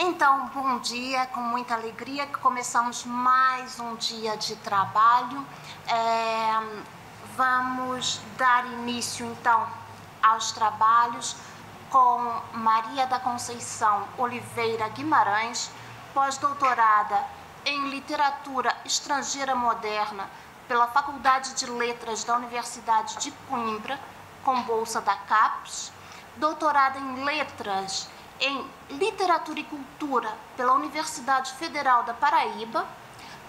Então, bom dia, com muita alegria que começamos mais um dia de trabalho. Vamos dar início, então, aos trabalhos com Maria da Conceição Oliveira Guimarães, pós-doutorada em Literatura Estrangeira Moderna pela Faculdade de Letras da Universidade de Coimbra, com bolsa da CAPES, doutorada em Letras em Literatura e Cultura pela Universidade Federal da Paraíba,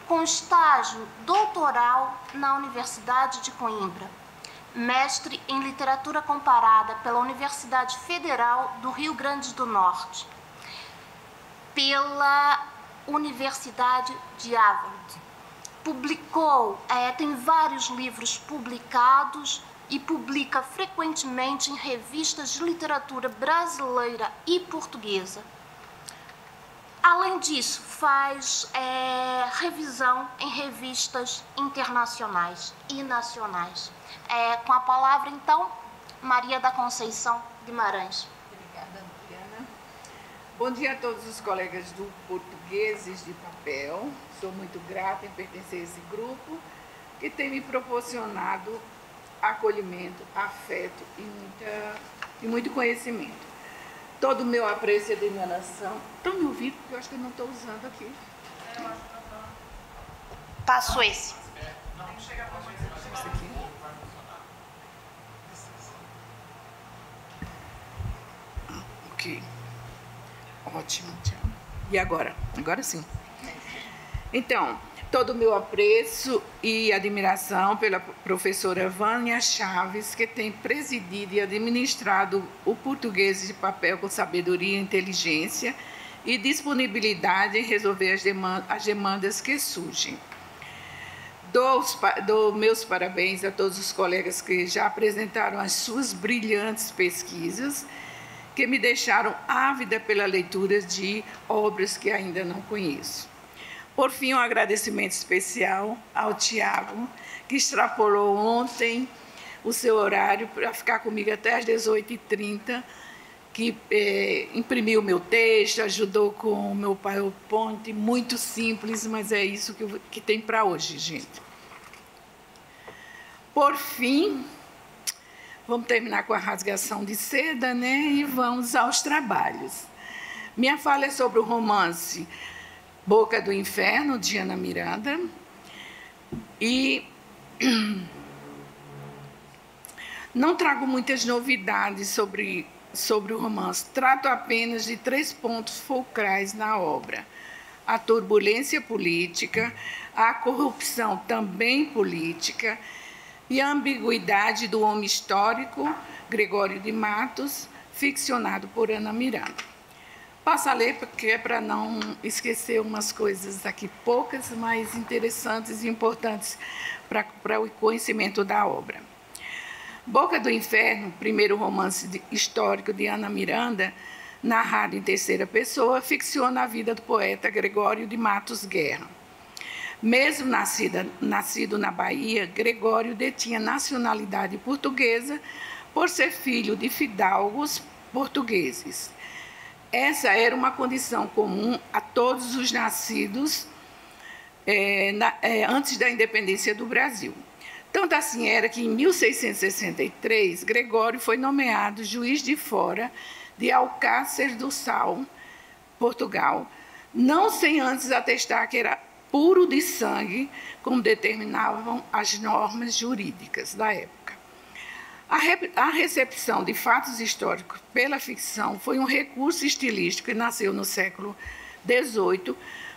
com estágio doutoral na Universidade de Coimbra, mestre em Literatura Comparada pela Universidade Federal do Rio Grande do Norte, pela Universidade de Harvard. Tem vários livros publicados e publica frequentemente em revistas de literatura brasileira e portuguesa. Além disso, faz revisão em revistas internacionais e nacionais. Com a palavra, então, Maria da Conceição Guimarães. Obrigada, Adriana. Bom dia a todos os colegas do Portugueses de Papel. Sou muito grata em pertencer a esse grupo que tem me proporcionado acolhimento, afeto e muito conhecimento. Todo o meu apreço e admiração. Estão me ouvindo? Porque eu acho que eu não estou usando aqui. Passo esse. Esse aqui. Ok. Ótimo, tchau. E agora? Agora sim. Então, todo o meu apreço e admiração pela professora Vânia Chaves, que tem presidido e administrado o Português de Papel com sabedoria, inteligência e disponibilidade em resolver as demandas que surgem. Dou meus parabéns a todos os colegas que já apresentaram as suas brilhantes pesquisas, que me deixaram ávida pela leitura de obras que ainda não conheço. Por fim, um agradecimento especial ao Tiago, que extrapolou ontem o seu horário para ficar comigo até às 18h30, que imprimiu o meu texto, ajudou com o meu PowerPoint, muito simples, mas é isso que tem para hoje, gente. Por fim, vamos terminar com a rasgação de seda, né? E vamos aos trabalhos. Minha fala é sobre o romance Boca do Inferno, de Ana Miranda, e não trago muitas novidades sobre o romance, trato apenas de 3 pontos fulcrais na obra: a turbulência política, a corrupção também política e a ambiguidade do homem histórico, Gregório de Matos, ficcionado por Ana Miranda. Passo a ler, porque é para não esquecer umas coisas aqui, poucas, mas interessantes e importantes para o conhecimento da obra. Boca do Inferno, primeiro romance histórico de Ana Miranda, narrado em terceira pessoa, ficciona a vida do poeta Gregório de Matos Guerra. Mesmo nascido na Bahia, Gregório detinha nacionalidade portuguesa por ser filho de fidalgos portugueses. Essa era uma condição comum a todos os nascidos antes da independência do Brasil. Tanto assim era que, em 1663, Gregório foi nomeado juiz de fora de Alcácer do Sal, Portugal, não sem antes atestar que era puro de sangue, como determinavam as normas jurídicas da época. A recepção de fatos históricos pela ficção foi um recurso estilístico que nasceu no século XVIII,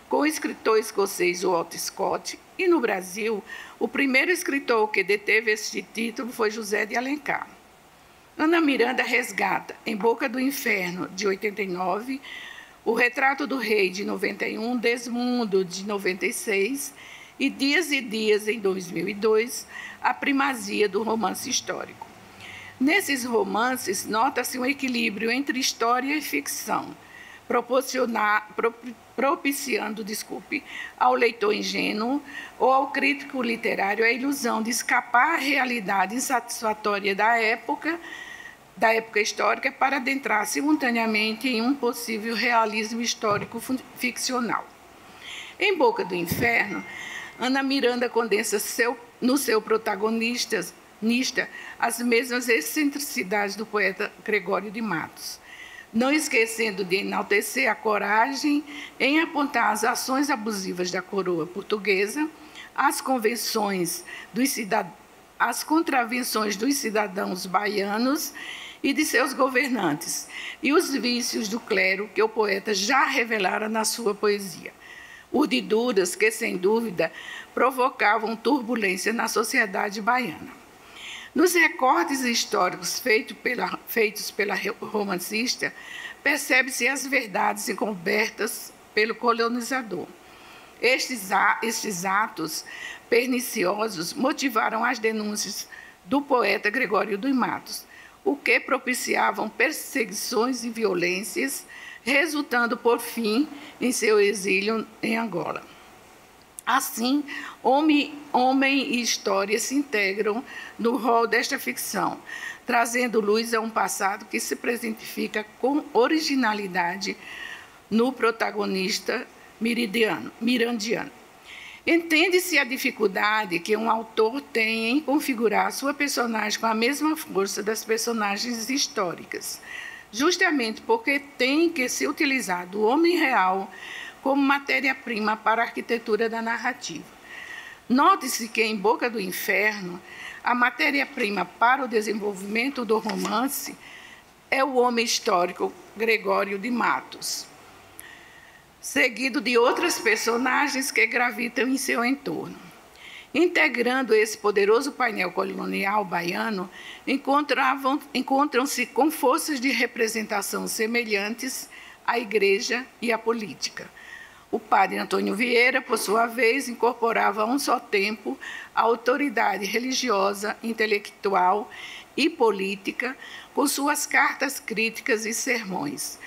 com o escritor escocês Walter Scott, e no Brasil, o primeiro escritor que deteve este título foi José de Alencar. Ana Miranda resgata, em Boca do Inferno, de 89, O Retrato do Rei, de 91, Desmundo, de 96, e Dias e Dias, em 2002, a primazia do romance histórico. Nesses romances, nota-se um equilíbrio entre história e ficção, propiciando, ao leitor ingênuo ou ao crítico literário a ilusão de escapar à realidade insatisfatória da época da época histórica para adentrar simultaneamente em um possível realismo histórico ficcional. Em Boca do Inferno, Ana Miranda condensa no seu protagonista as mesmas excentricidades do poeta Gregório de Matos, não esquecendo de enaltecer a coragem em apontar as ações abusivas da coroa portuguesa, as contravenções dos cidadãos baianos e de seus governantes, e os vícios do clero que o poeta já revelara na sua poesia. Urdiduras que, sem dúvida, provocavam turbulência na sociedade baiana. Nos recortes históricos feitos pela romancista, percebe-se as verdades encobertas pelo colonizador. Estes atos perniciosos motivaram as denúncias do poeta Gregório de Matos, o que propiciavam perseguições e violências, resultando, por fim, em seu exílio em Angola. Assim, homem e história se integram no rol desta ficção, trazendo luz a um passado que se presentifica com originalidade no protagonista mirandiano. Entende-se a dificuldade que um autor tem em configurar sua personagem com a mesma força das personagens históricas, justamente porque tem que se utilizar do homem real como matéria-prima para a arquitetura da narrativa. Note-se que, em Boca do Inferno, a matéria-prima para o desenvolvimento do romance é o homem histórico Gregório de Matos, seguido de outras personagens que gravitam em seu entorno. Integrando esse poderoso painel colonial baiano, encontram-se com forças de representação semelhantes à igreja e à política. O padre Antônio Vieira, por sua vez, incorporava a um só tempo a autoridade religiosa, intelectual e política, com suas cartas críticas e sermões,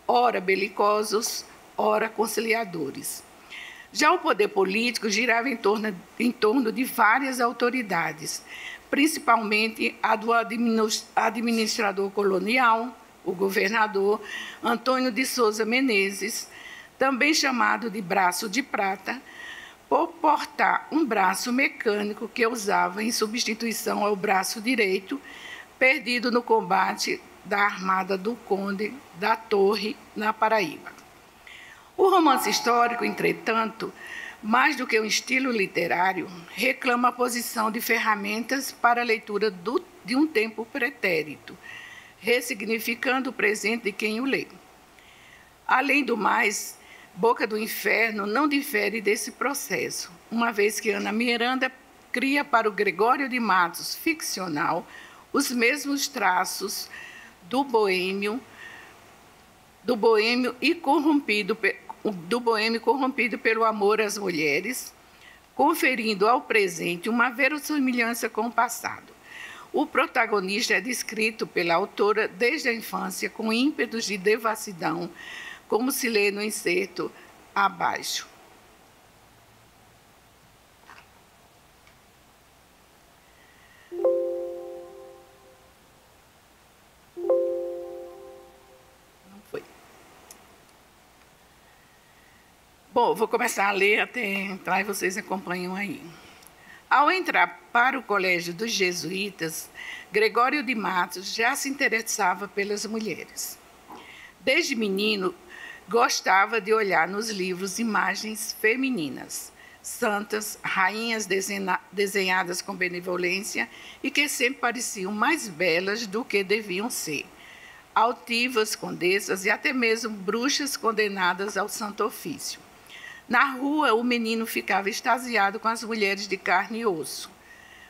ora belicosos, ora conciliadores. Já o poder político girava em torno de várias autoridades, principalmente a do administrador colonial, o governador Antônio de Souza Menezes, também chamado de Braço de Prata, por portar um braço mecânico que usava em substituição ao braço direito, perdido no combate da armada do Conde da Torre, na Paraíba. O romance histórico, entretanto, mais do que um estilo literário, reclama a posição de ferramentas para a leitura de um tempo pretérito, ressignificando o presente de quem o lê. Além do mais, Boca do Inferno não difere desse processo, uma vez que Ana Miranda cria para o Gregório de Matos ficcional os mesmos traços do boêmio corrompido pelo amor às mulheres, conferindo ao presente uma verossimilhança com o passado. O protagonista é descrito pela autora desde a infância com ímpetos de devassidão, como se lê no inserto abaixo. Não foi. Bom, vou começar a ler até entrar e vocês acompanham aí. Ao entrar para o colégio dos jesuítas, Gregório de Matos já se interessava pelas mulheres. Desde menino, gostava de olhar nos livros imagens femininas, santas, rainhas desenhadas com benevolência e que sempre pareciam mais belas do que deviam ser, altivas, condessas e até mesmo bruxas condenadas ao santo ofício. Na rua, o menino ficava extasiado com as mulheres de carne e osso,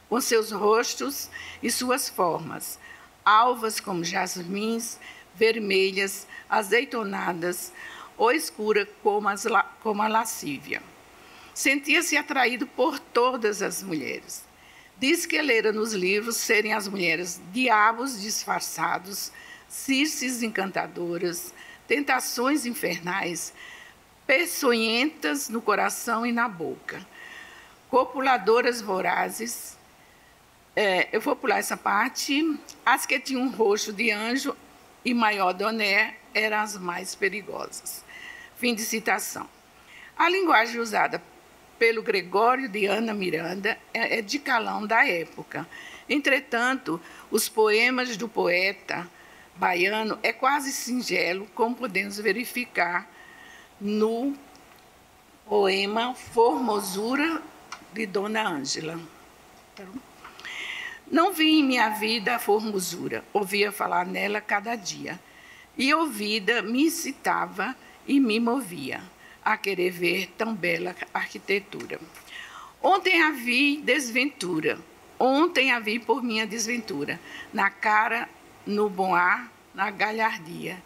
com seus rostos e suas formas, alvas como jasmins, vermelhas, azeitonadas ou escura como a lascívia. Sentia-se atraído por todas as mulheres. Diz que lera nos livros serem as mulheres diabos disfarçados, circes encantadoras, tentações infernais, peçonhentas no coração e na boca, copuladoras vorazes, Eu vou pular essa parte. As que tinham um rosto de anjo e maior doné eram as mais perigosas. Fim de citação. A linguagem usada pelo Gregório de Ana Miranda é de calão da época. Entretanto, os poemas do poeta baiano é quase singelo, como podemos verificar no poema Formosura de Dona Ângela. Não vi em minha vida a formosura, ouvia falar nela cada dia, e ouvida me incitava e me movia a querer ver tão bela arquitetura. Ontem a vi desventura, ontem a vi por minha desventura, na cara, no bom ar, na galhardia,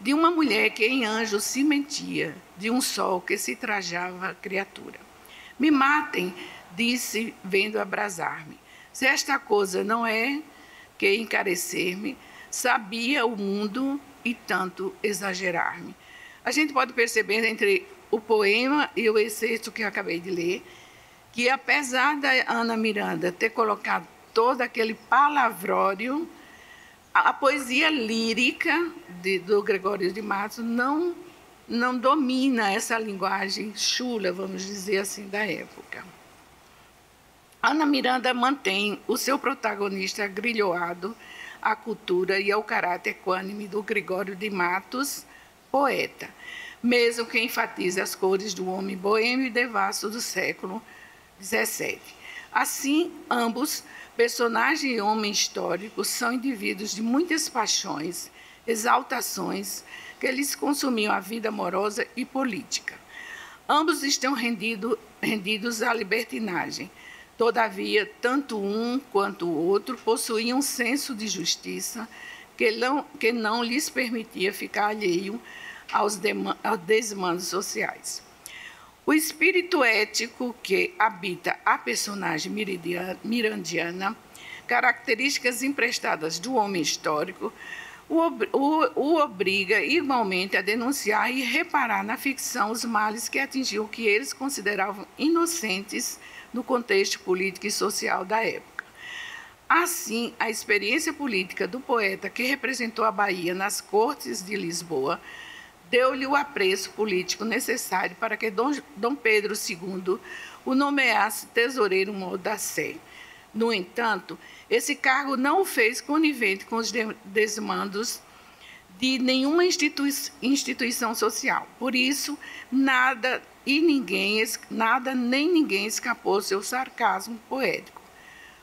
de uma mulher que em anjo se mentia, de um sol que se trajava criatura. Me matem, disse, vendo abrasar-me. Se esta coisa não é que encarecer-me, sabia o mundo e tanto exagerar-me. A gente pode perceber entre o poema e o excerto que eu acabei de ler, que apesar da Ana Miranda ter colocado todo aquele palavrório, a poesia lírica do Gregório de Matos não domina essa linguagem chula, vamos dizer assim, da época. Ana Miranda mantém o seu protagonista agrilhoado à cultura e ao caráter equânime do Gregório de Matos, poeta, mesmo que enfatize as cores do homem boêmio e devasso do século XVII. Assim, ambos, personagem e homem histórico, são indivíduos de muitas paixões, exaltações, que lhes consumiam a vida amorosa e política. Ambos estão rendidos à libertinagem. Todavia, tanto um quanto o outro possuíam um senso de justiça que não lhes permitia ficar alheio aos desmandos sociais. O espírito ético que habita a personagem mirandiana, características emprestadas do homem histórico, o obriga igualmente a denunciar e reparar na ficção os males que atingiam o que eles consideravam inocentes no contexto político e social da época. Assim, a experiência política do poeta que representou a Bahia nas cortes de Lisboa deu-lhe o apreço político necessário para que Dom Pedro II o nomeasse tesoureiro-mor da Sé. No entanto, esse cargo não o fez conivente com os desmandos de nenhuma instituição social. Por isso, nada nem ninguém escapou ao seu sarcasmo poético.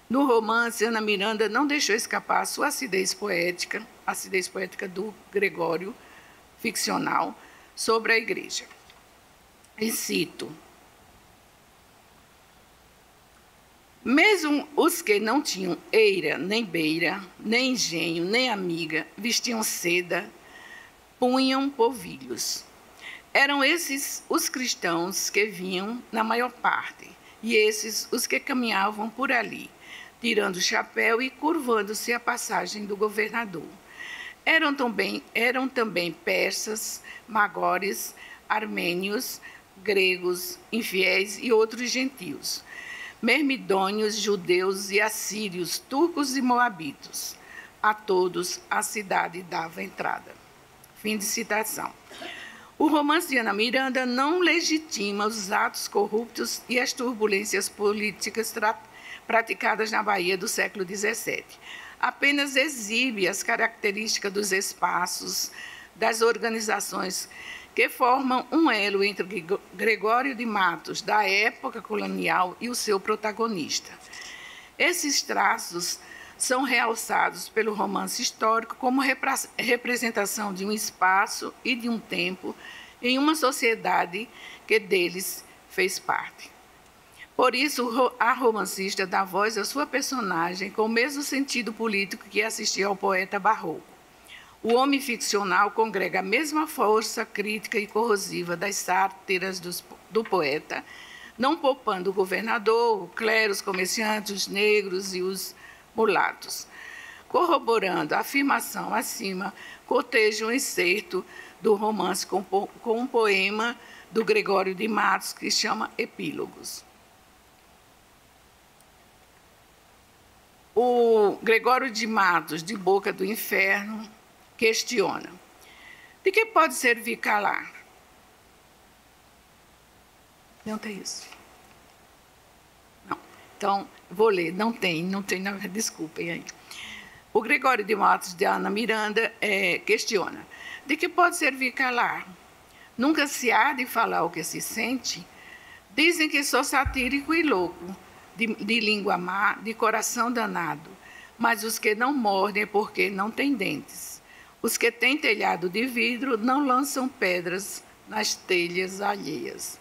No romance, Ana Miranda não deixou escapar a sua acidez poética do Gregório, ficcional, sobre a Igreja. E cito: mesmo os que não tinham eira, nem beira, nem engenho, nem amiga, vestiam seda, punham povilhos. Eram esses os cristãos que vinham na maior parte, e esses os que caminhavam por ali, tirando o chapéu e curvando-se à passagem do governador. Eram também persas, magores, armênios, gregos, infiéis e outros gentios, mermidônios, judeus e assírios, turcos e moabitos. A todos a cidade dava entrada. Fim de citação. O romance de Ana Miranda não legitima os atos corruptos e as turbulências políticas praticadas na Bahia do século XVII. Apenas exibe as características dos espaços, das organizações que formam um elo entre Gregório de Matos, da época colonial, e o seu protagonista. Esses traços são realçados pelo romance histórico como representação de um espaço e de um tempo em uma sociedade que deles fez parte. Por isso, a romancista dá voz à sua personagem com o mesmo sentido político que assistia ao poeta barroco. O homem ficcional congrega a mesma força crítica e corrosiva das sátiras do poeta, não poupando o governador, o clero, os comerciantes, os negros e os mulatos. Corroborando a afirmação acima, coteja um excerto do romance com um poema do Gregório de Matos que chama Epílogos. O Gregório de Matos, de Boca do Inferno, questiona: de que pode servir calar? Não tem isso. Não. Então, vou ler. Não tem, desculpem aí. O Gregório de Matos, de Ana Miranda, questiona: de que pode servir calar? Nunca se há de falar o que se sente? Dizem que sou satírico e louco, de língua má, de coração danado. Mas os que não mordem é porque não têm dentes. Os que têm telhado de vidro não lançam pedras nas telhas alheias.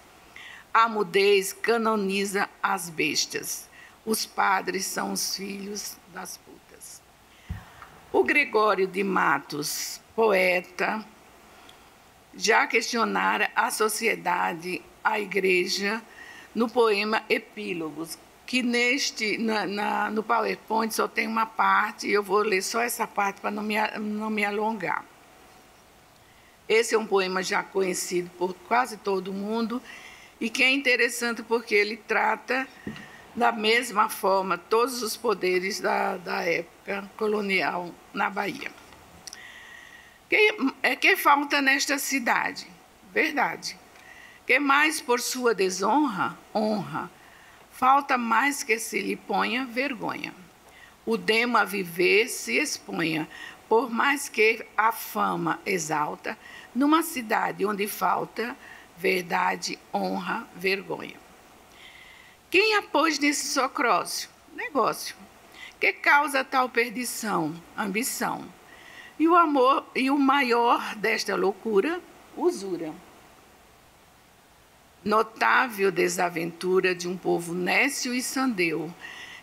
A mudez canoniza as bestas. Os padres são os filhos das putas. O Gregório de Matos, poeta, já questionara a sociedade, a igreja, no poema Epílogos, que no PowerPoint só tem uma parte, e eu vou ler só essa parte para não me alongar. Esse é um poema já conhecido por quase todo mundo, e que é interessante porque ele trata da mesma forma todos os poderes da época colonial na Bahia. Que falta nesta cidade? Verdade. Que mais por sua desonra? Honra. Falta mais que se lhe ponha vergonha. O demo a viver se exponha, por mais que a fama exalta, numa cidade onde falta verdade, honra, vergonha. Quem a pôs nesse socrócio? Negócio. Que causa tal perdição? Ambição. E o amor, e o maior desta loucura, usura. Notável desaventura de um povo nécio e sandeu,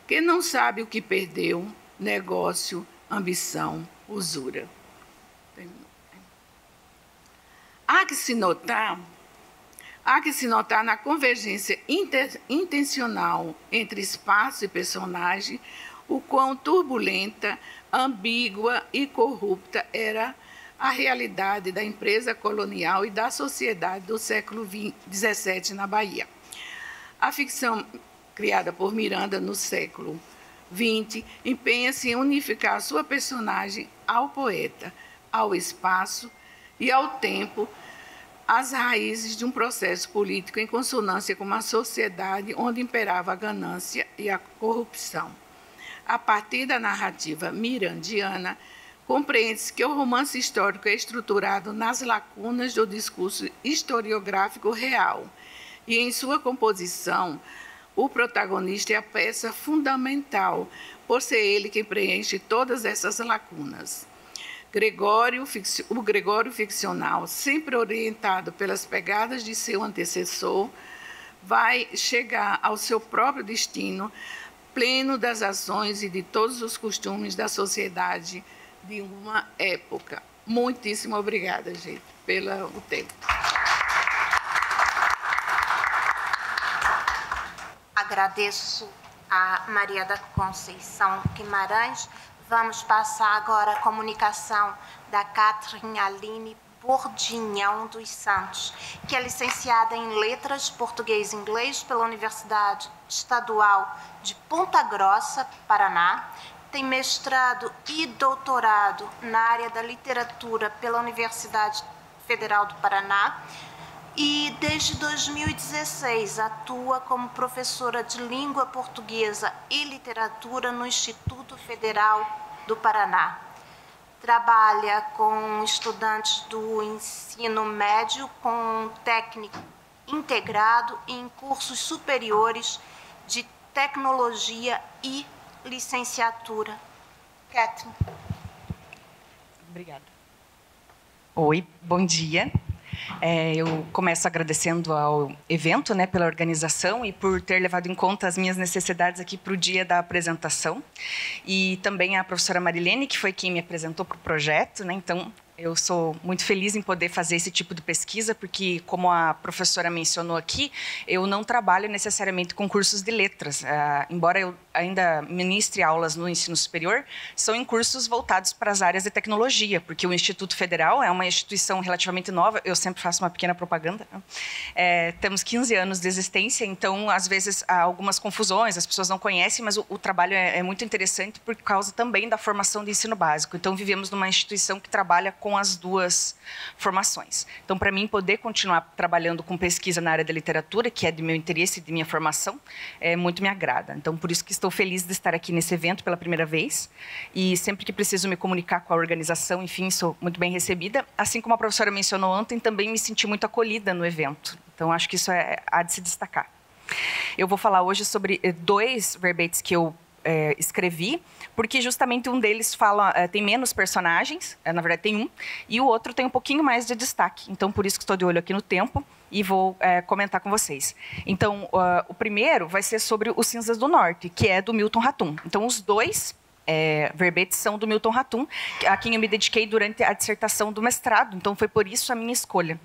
que não sabe o que perdeu, negócio, ambição, usura. Há que se notar na convergência intencional entre espaço e personagem o quão turbulenta, ambígua e corrupta era a realidade da empresa colonial e da sociedade do século XVII na Bahia. A ficção criada por Miranda no século XX empenha-se em unificar sua personagem ao poeta, ao espaço e ao tempo, as raízes de um processo político em consonância com uma sociedade onde imperava a ganância e a corrupção. A partir da narrativa mirandiana, compreende-se que o romance histórico é estruturado nas lacunas do discurso historiográfico real, e em sua composição, o protagonista é a peça fundamental, por ser ele quem preenche todas essas lacunas. O Gregório ficcional, sempre orientado pelas pegadas de seu antecessor, vai chegar ao seu próprio destino, pleno das ações e de todos os costumes da sociedade de uma época. Muitíssimo obrigada, gente, pelo tempo. Agradeço a Maria da Conceição Guimarães. Vamos passar agora a comunicação da Catherine Aline Bordignon dos Santos, que é licenciada em Letras Português e Inglês pela Universidade Estadual de Ponta Grossa, Paraná. Tem mestrado e doutorado na área da literatura pela Universidade Federal do Paraná e, desde 2016, atua como professora de língua portuguesa e literatura no Instituto Federal do Paraná. Trabalha com estudantes do ensino médio com técnico integrado e em cursos superiores de tecnologia e licenciatura. Catherine. Obrigada. Oi, bom dia. Eu começo agradecendo ao evento, pela organização e por ter levado em conta as minhas necessidades aqui para o dia da apresentação. E também a professora Marilene, que foi quem me apresentou para o projeto. Então, Eu sou muito feliz em poder fazer esse tipo de pesquisa, porque, como a professora mencionou aqui, eu não trabalho necessariamente com cursos de letras. Embora eu ainda ministre aulas no ensino superior, são em cursos voltados para as áreas de tecnologia, porque o Instituto Federal é uma instituição relativamente nova, eu sempre faço uma pequena propaganda. Temos 15 anos de existência, então, às vezes, há algumas confusões, as pessoas não conhecem, mas o trabalho é muito interessante por causa também da formação de ensino básico. Então, vivemos numa instituição que trabalha com as duas formações. Então, para mim, poder continuar trabalhando com pesquisa na área da literatura, que é de meu interesse e de minha formação, muito me agrada. Então, por isso que estou feliz de estar aqui nesse evento pela primeira vez. E sempre que preciso me comunicar com a organização, enfim, sou muito bem recebida. Assim como a professora mencionou ontem, também me senti muito acolhida no evento. Então, acho que isso há de se destacar. Eu vou falar hoje sobre 2 verbetes que eu escrevi, porque justamente um deles tem menos personagens, na verdade tem um, e o outro tem um pouquinho mais de destaque. Então, por isso que estou de olho aqui no tempo e vou comentar com vocês. Então, o primeiro vai ser sobre Os Cinzas do Norte, que é do Milton Ratum. Então, os 2 verbetes são do Milton Ratum, a quem eu me dediquei durante a dissertação do mestrado. Então, foi por isso a minha escolha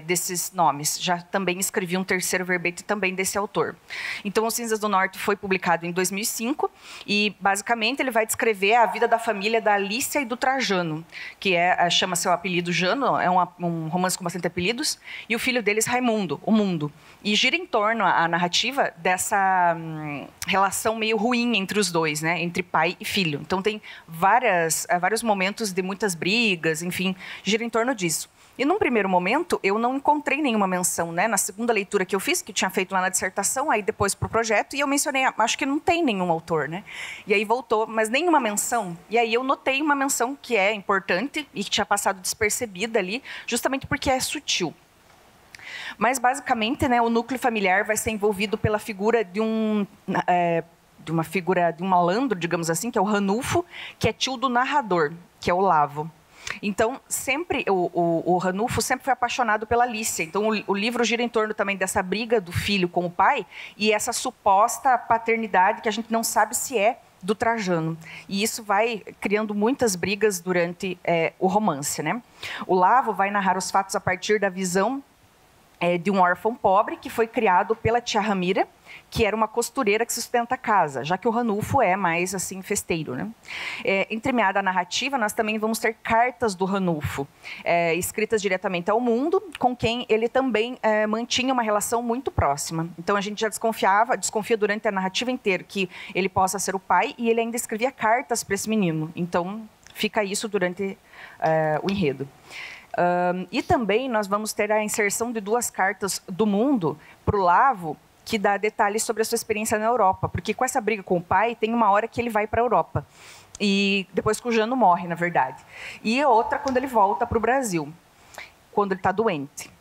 desses nomes. Já também escrevi um 3º verbete também desse autor. Então, Os Cinzas do Norte foi publicado em 2005 e, basicamente, ele vai descrever a vida da família da Alícia e do Trajano, que chama seu apelido Jano, é um romance com bastante apelidos, e o filho deles, Raimundo, o Mundo. E gira em torno a narrativa dessa relação meio ruim entre os dois, né? Entre pai e filho. Então, tem vários momentos de muitas brigas, enfim, gira em torno disso. E, num primeiro momento, eu não encontrei nenhuma menção, né? Na segunda leitura que eu fiz, que eu tinha feito lá na dissertação, aí depois para o projeto, e eu mencionei, acho que não tem nenhum autor, né? E aí voltou, mas nenhuma menção. E aí eu notei uma menção que é importante e que tinha passado despercebida ali, justamente porque é sutil. Mas, basicamente, né, o núcleo familiar vai ser envolvido pela figura de um malandro, digamos assim, que é o Ranulfo, que é tio do narrador, que é o Lavo. Então, sempre o Ranulfo sempre foi apaixonado pela Alícia. Então, o livro gira em torno também dessa briga do filho com o pai e essa suposta paternidade que a gente não sabe se é do Trajano. E isso vai criando muitas brigas durante o romance, né? O Lavo vai narrar os fatos a partir da visão de um órfão pobre que foi criado pela tia Ramira, que era uma costureira que sustenta a casa, já que o Ranulfo é mais assim festeiro, né? Entremeada a narrativa, nós também vamos ter cartas do Ranulfo, escritas diretamente ao Mundo, com quem ele também mantinha uma relação muito próxima. Então a gente já desconfia durante a narrativa inteira que ele possa ser o pai, e ele ainda escrevia cartas para esse menino. Então fica isso durante o enredo. E também nós vamos ter a inserção de 2 cartas do Mundo para o Lavo, que dá detalhes sobre a sua experiência na Europa. Porque com essa briga com o pai, tem uma hora que ele vai para a Europa. E depois que o Jano morre, na verdade. E outra quando ele volta para o Brasil, quando ele está doente.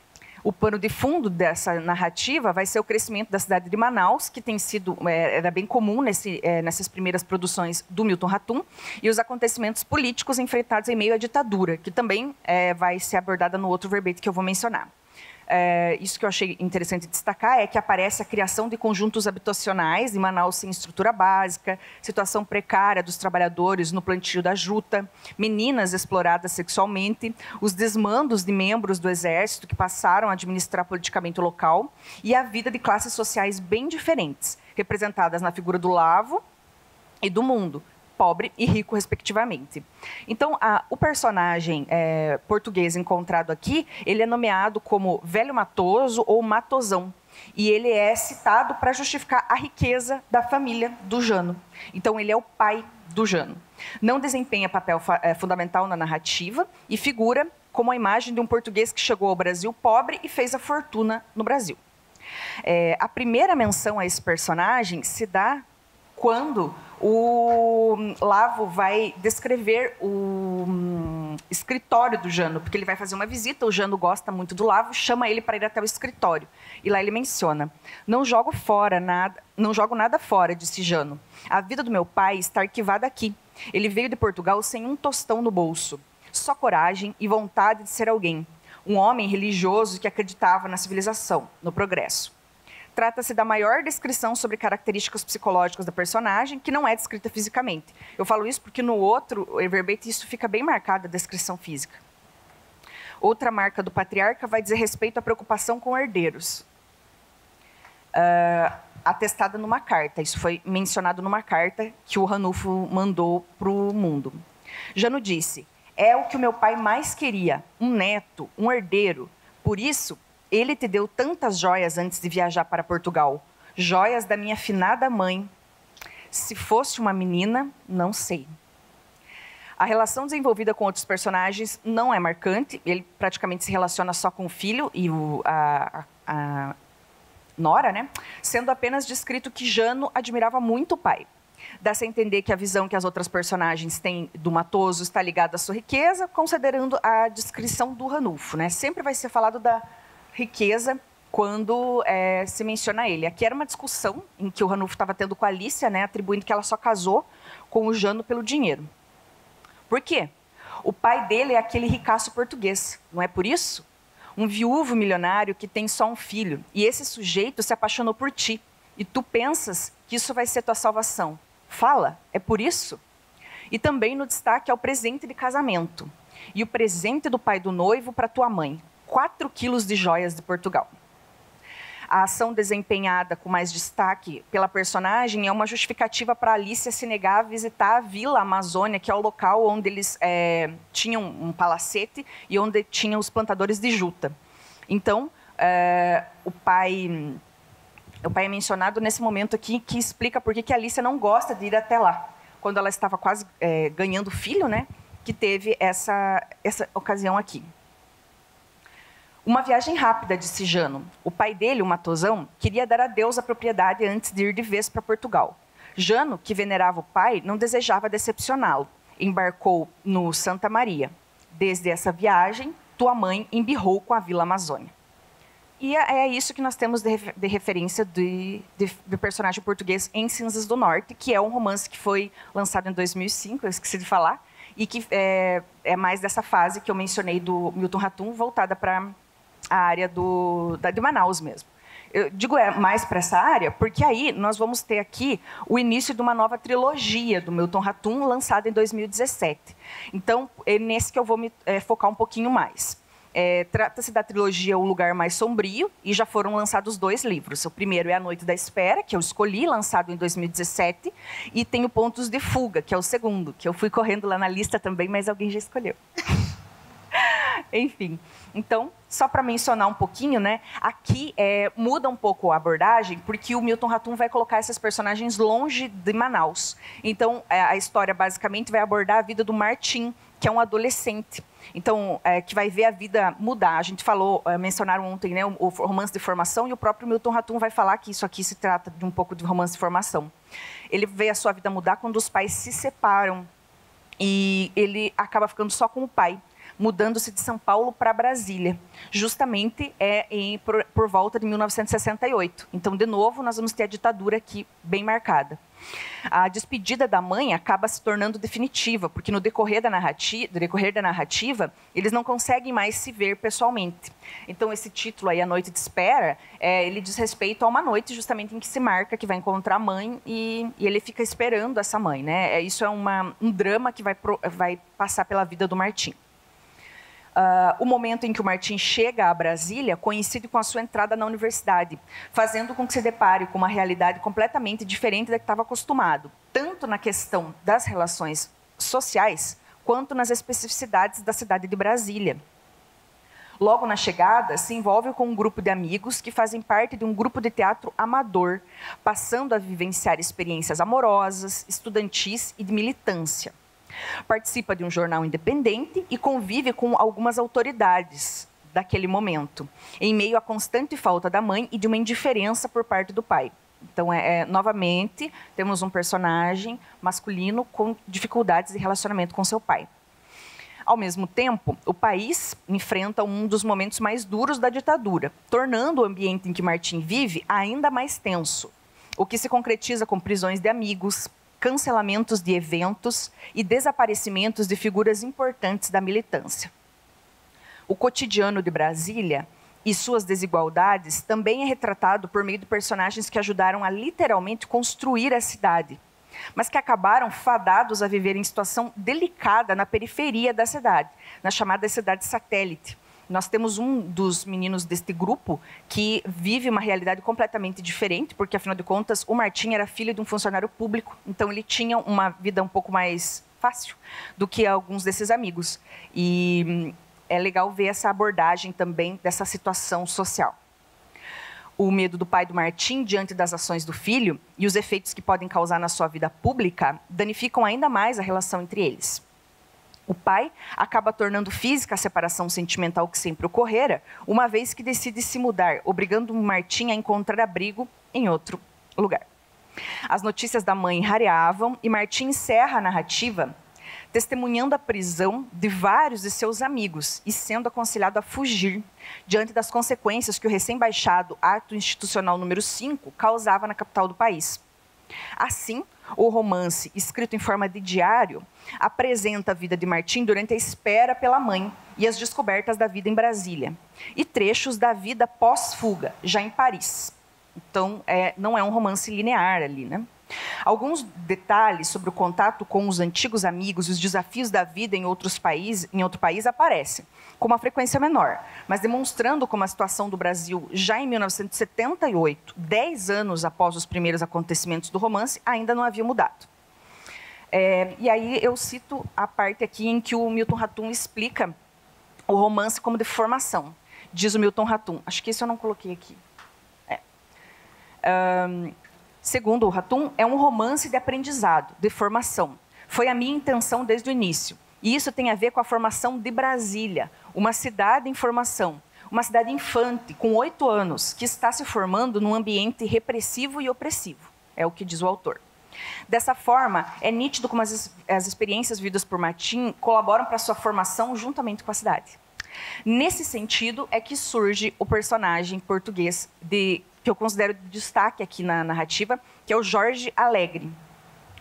O pano de fundo dessa narrativa vai ser o crescimento da cidade de Manaus, que tem sido, era bem comum nessas primeiras produções do Milton Ratum, e os acontecimentos políticos enfrentados em meio à ditadura, que também vai ser abordada no outro verbete que eu vou mencionar. Isso que eu achei interessante destacar é que aparece a criação de conjuntos habitacionais em Manaus sem estrutura básica, situação precária dos trabalhadores no plantio da juta, meninas exploradas sexualmente, os desmandos de membros do exército que passaram a administrar politicamente o local e a vida de classes sociais bem diferentes, representadas na figura do Lavo e do Mundo, pobre e rico, respectivamente. Então, o personagem português encontrado aqui, ele é nomeado como Velho Matoso ou Matosão. E ele é citado para justificar a riqueza da família do Jano. Então, ele é o pai do Jano. Não desempenha papel fundamental na narrativa e figura como a imagem de um português que chegou ao Brasil pobre e fez a fortuna no Brasil. A primeira menção a esse personagem se dá quando o Lavo vai descrever o escritório do Jano, porque ele vai fazer uma visita, o Jano gosta muito do Lavo, chama ele para ir até o escritório. E lá ele menciona: não jogo nada fora, disse Jano. A vida do meu pai está arquivada aqui. Ele veio de Portugal sem um tostão no bolso. Só coragem e vontade de ser alguém. Um homem religioso que acreditava na civilização, no progresso. trata-se da maior descrição sobre características psicológicas da personagem, que não é descrita fisicamente. Eu falo isso porque no outro, o verbete, isso fica bem marcado, a descrição física. Outra marca do patriarca vai dizer respeito à preocupação com herdeiros. Atestada numa carta, isso foi mencionado numa carta que o Ranulfo mandou para o mundo. Jano disse: é o que o meu pai mais queria, um neto, um herdeiro. Por isso, ele te deu tantas joias antes de viajar para Portugal. Joias da minha finada mãe. Se fosse uma menina, não sei. A relação desenvolvida com outros personagens não é marcante. Ele praticamente se relaciona só com o filho e a nora, né? Sendo apenas descrito que Jano admirava muito o pai. Dá-se a entender que a visão que as outras personagens têm do Matoso está ligada à sua riqueza, considerando a descrição do Ranulfo, né? Sempre vai ser falado da riqueza quando se menciona ele. Aqui era uma discussão em que o Ranulfo estava tendo com a Alicia, né, atribuindo que ela só casou com o Jano pelo dinheiro. Por quê? O pai dele é aquele ricaço português, não é por isso? Um viúvo milionário que tem só um filho, e esse sujeito se apaixonou por ti, e tu pensas que isso vai ser tua salvação. Fala, é por isso? E também no destaque ao presente de casamento, e o presente do pai do noivo para tua mãe. 4 quilos de joias de Portugal. A ação desempenhada com mais destaque pela personagem é uma justificativa para Alicia se negar a visitar a Vila Amazônia, que é o local onde eles tinham um palacete e onde tinham os plantadores de juta. Então, o pai é mencionado nesse momento aqui, que explica por que a Alicia não gosta de ir até lá. Quando ela estava quase ganhando filho, né, que teve essa ocasião aqui. Uma viagem rápida, disse Jano. O pai dele, o Matosão, queria dar adeus à propriedade antes de ir de vez para Portugal. Jano, que venerava o pai, não desejava decepcioná-lo. Embarcou no Santa Maria. Desde essa viagem, tua mãe embirrou com a Vila Amazônia. E é isso que nós temos de referência do personagem português em Cinzas do Norte, que é um romance que foi lançado em 2005, eu esqueci de falar, e que é mais dessa fase que eu mencionei do Milton Ratum, voltada para a área de Manaus mesmo. Eu digo mais para essa área, porque aí nós vamos ter aqui o início de uma nova trilogia do Milton Ratum, lançada em 2017. Então, é nesse que eu vou me focar um pouquinho mais. Trata-se da trilogia O Lugar Mais Sombrio, e já foram lançados 2 livros. O primeiro é A Noite da Espera, que eu escolhi, lançado em 2017, e tem o Pontos de Fuga, que é o segundo, que eu fui correndo lá na lista também, mas alguém já escolheu. Enfim, então, só para mencionar um pouquinho, né, aqui muda um pouco a abordagem, porque o Milton Ratum vai colocar esses personagens longe de Manaus. Então, a história basicamente vai abordar a vida do Martim, que é um adolescente. Então, que vai ver a vida mudar. A gente mencionaram ontem, né, o romance de formação, e o próprio Milton Ratum vai falar que isso aqui se trata de um pouco de romance de formação. Ele vê a sua vida mudar quando os pais se separam, e ele acaba ficando só com o pai, mudando-se de São Paulo para Brasília, justamente por volta de 1968. Então, de novo, nós vamos ter a ditadura aqui bem marcada. A despedida da mãe acaba se tornando definitiva, porque no decorrer da narrativa, eles não conseguem mais se ver pessoalmente. Então, esse título aí, A Noite de Espera, ele diz respeito a uma noite justamente em que se marca que vai encontrar a mãe e ele fica esperando essa mãe, né? Isso é um drama que vai passar pela vida do Martim. O momento em que o Martim chega a Brasília coincide com a sua entrada na universidade, fazendo com que se depare com uma realidade completamente diferente da que estava acostumado, tanto na questão das relações sociais, quanto nas especificidades da cidade de Brasília. Logo na chegada, se envolve com um grupo de amigos que fazem parte de um grupo de teatro amador, passando a vivenciar experiências amorosas, estudantis e de militância. Participa de um jornal independente e convive com algumas autoridades daquele momento, em meio à constante falta da mãe e de uma indiferença por parte do pai. Então, novamente, temos um personagem masculino com dificuldades de relacionamento com seu pai. Ao mesmo tempo, o país enfrenta um dos momentos mais duros da ditadura, tornando o ambiente em que Martim vive ainda mais tenso, o que se concretiza com prisões de amigos, cancelamentos de eventos e desaparecimentos de figuras importantes da militância. O cotidiano de Brasília e suas desigualdades também é retratado por meio de personagens que ajudaram a literalmente construir a cidade, mas que acabaram fadados a viver em situação delicada na periferia da cidade, na chamada cidade satélite. Nós temos um dos meninos deste grupo que vive uma realidade completamente diferente, porque, afinal de contas, o Martim era filho de um funcionário público, então ele tinha uma vida um pouco mais fácil do que alguns desses amigos. E é legal ver essa abordagem também dessa situação social. O medo do pai do Martim diante das ações do filho e os efeitos que podem causar na sua vida pública danificam ainda mais a relação entre eles. O pai acaba tornando física a separação sentimental que sempre ocorrera, uma vez que decide se mudar, obrigando o Martim a encontrar abrigo em outro lugar. As notícias da mãe rareavam e Martim encerra a narrativa testemunhando a prisão de vários de seus amigos e sendo aconselhado a fugir diante das consequências que o recém-baixado Ato Institucional número 5 causava na capital do país. Assim, o romance, escrito em forma de diário, apresenta a vida de Martim durante a espera pela mãe e as descobertas da vida em Brasília, e trechos da vida pós-fuga, já em Paris. Então, não é um romance linear ali, né? Alguns detalhes sobre o contato com os antigos amigos e os desafios da vida em outro país aparecem, com uma frequência menor, mas demonstrando como a situação do Brasil, já em 1978, 10 anos após os primeiros acontecimentos do romance, ainda não havia mudado. E aí eu cito a parte aqui em que o Milton Ratum explica o romance como de formação. Diz o Milton Ratum, acho que isso eu não coloquei aqui. Segundo o Ratum, é um romance de aprendizado, de formação. Foi a minha intenção desde o início. E isso tem a ver com a formação de Brasília, uma cidade em formação, uma cidade infante, com 8 anos, que está se formando num ambiente repressivo e opressivo, é o que diz o autor. Dessa forma, é nítido como as experiências vividas por Martim colaboram para a sua formação juntamente com a cidade. Nesse sentido, é que surge o personagem português que eu considero de destaque aqui na narrativa, que é o Jorge Alegre.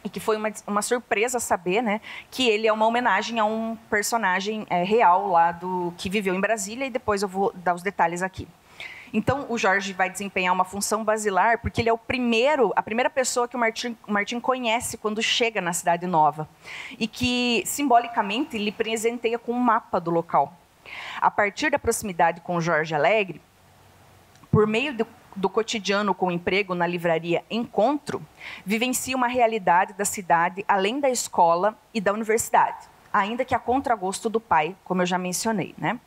E que foi uma surpresa saber, né, que ele é uma homenagem a um personagem real lá que viveu em Brasília, e depois eu vou dar os detalhes aqui. Então, o Jorge vai desempenhar uma função basilar, porque ele é a primeira pessoa que o Martim conhece quando chega na cidade nova. E que, simbolicamente, lhe presenteia com um mapa do local. A partir da proximidade com o Jorge Alegre, por meio do cotidiano com o emprego na livraria Encontro, vivencia uma realidade da cidade além da escola e da universidade, ainda que a contragosto do pai, como eu já mencionei, né?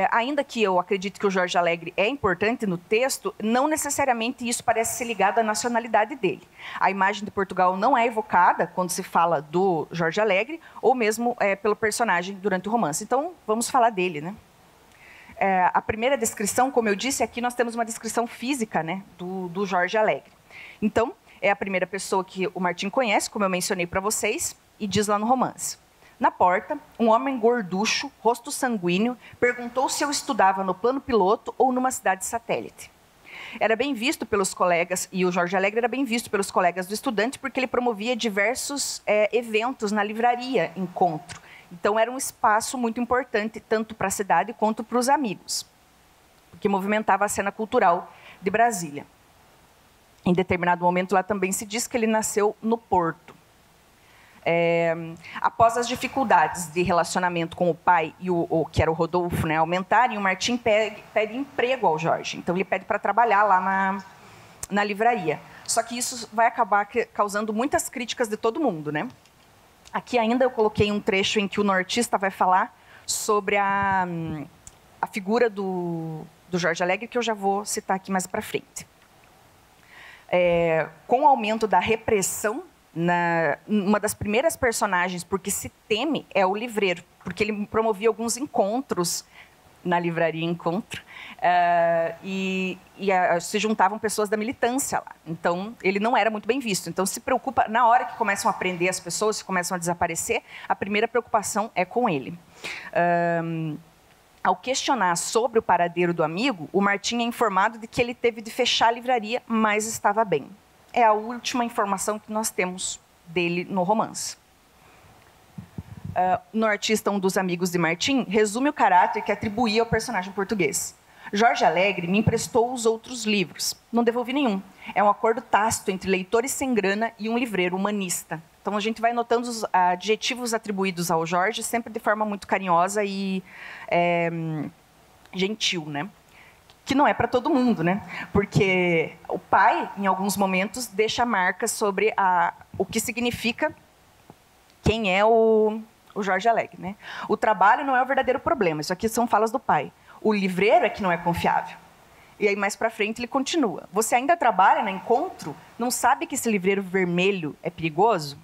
Ainda que eu acredite que o Jorge Alegre é importante no texto, não necessariamente isso parece ser ligado à nacionalidade dele. A imagem de Portugal não é evocada quando se fala do Jorge Alegre, ou mesmo pelo personagem durante o romance. Então, vamos falar dele, né? A primeira descrição, como eu disse, aqui nós temos uma descrição física, né, do Jorge Alegre. Então, é a primeira pessoa que o Martim conhece, como eu mencionei para vocês, e diz lá no romance. Na porta, um homem gorducho, rosto sanguíneo, perguntou se eu estudava no plano piloto ou numa cidade satélite. Era bem visto pelos colegas, e o Jorge Alegre era bem visto pelos colegas do estudante, porque ele promovia diversos eventos na livraria Encontro. Então, era um espaço muito importante, tanto para a cidade quanto para os amigos, porque movimentava a cena cultural de Brasília. Em determinado momento, lá também se diz que ele nasceu no Porto. Após as dificuldades de relacionamento com o pai, que era o Rodolfo, né, aumentarem, o Martim pede emprego ao Jorge. Então, ele pede para trabalhar lá na livraria. Só que isso vai acabar causando muitas críticas de todo mundo, né? Aqui ainda eu coloquei um trecho em que o nortista vai falar sobre a figura do Jorge Alegre, que eu já vou citar aqui mais para frente. Com o aumento da repressão, uma das primeiras personagens porque se teme é o livreiro, porque ele promovia alguns encontros na livraria Encontro, se juntavam pessoas da militância lá. Então, ele não era muito bem visto. Então, se preocupa, na hora que começam a prender as pessoas, que começam a desaparecer, a primeira preocupação é com ele. Ao questionar sobre o paradeiro do amigo, o Martim é informado de que ele teve de fechar a livraria, mas estava bem. É a última informação que nós temos dele no romance. No artista, um dos amigos de Martim, resume o caráter que atribuía ao personagem português. Jorge Alegre me emprestou os outros livros. Não devolvi nenhum. É um acordo tácito entre leitores sem grana e um livreiro humanista. Então, a gente vai notando os adjetivos atribuídos ao Jorge, sempre de forma muito carinhosa e gentil, né? Que não é para todo mundo, né? Porque o pai, em alguns momentos, deixa marcas sobre o que significa quem é o Jorge Alegre, né? O trabalho não é o verdadeiro problema. Isso aqui são falas do pai. O livreiro é que não é confiável. E aí, mais para frente, ele continua. Você ainda trabalha na Encontro? Não sabe que esse livreiro vermelho é perigoso?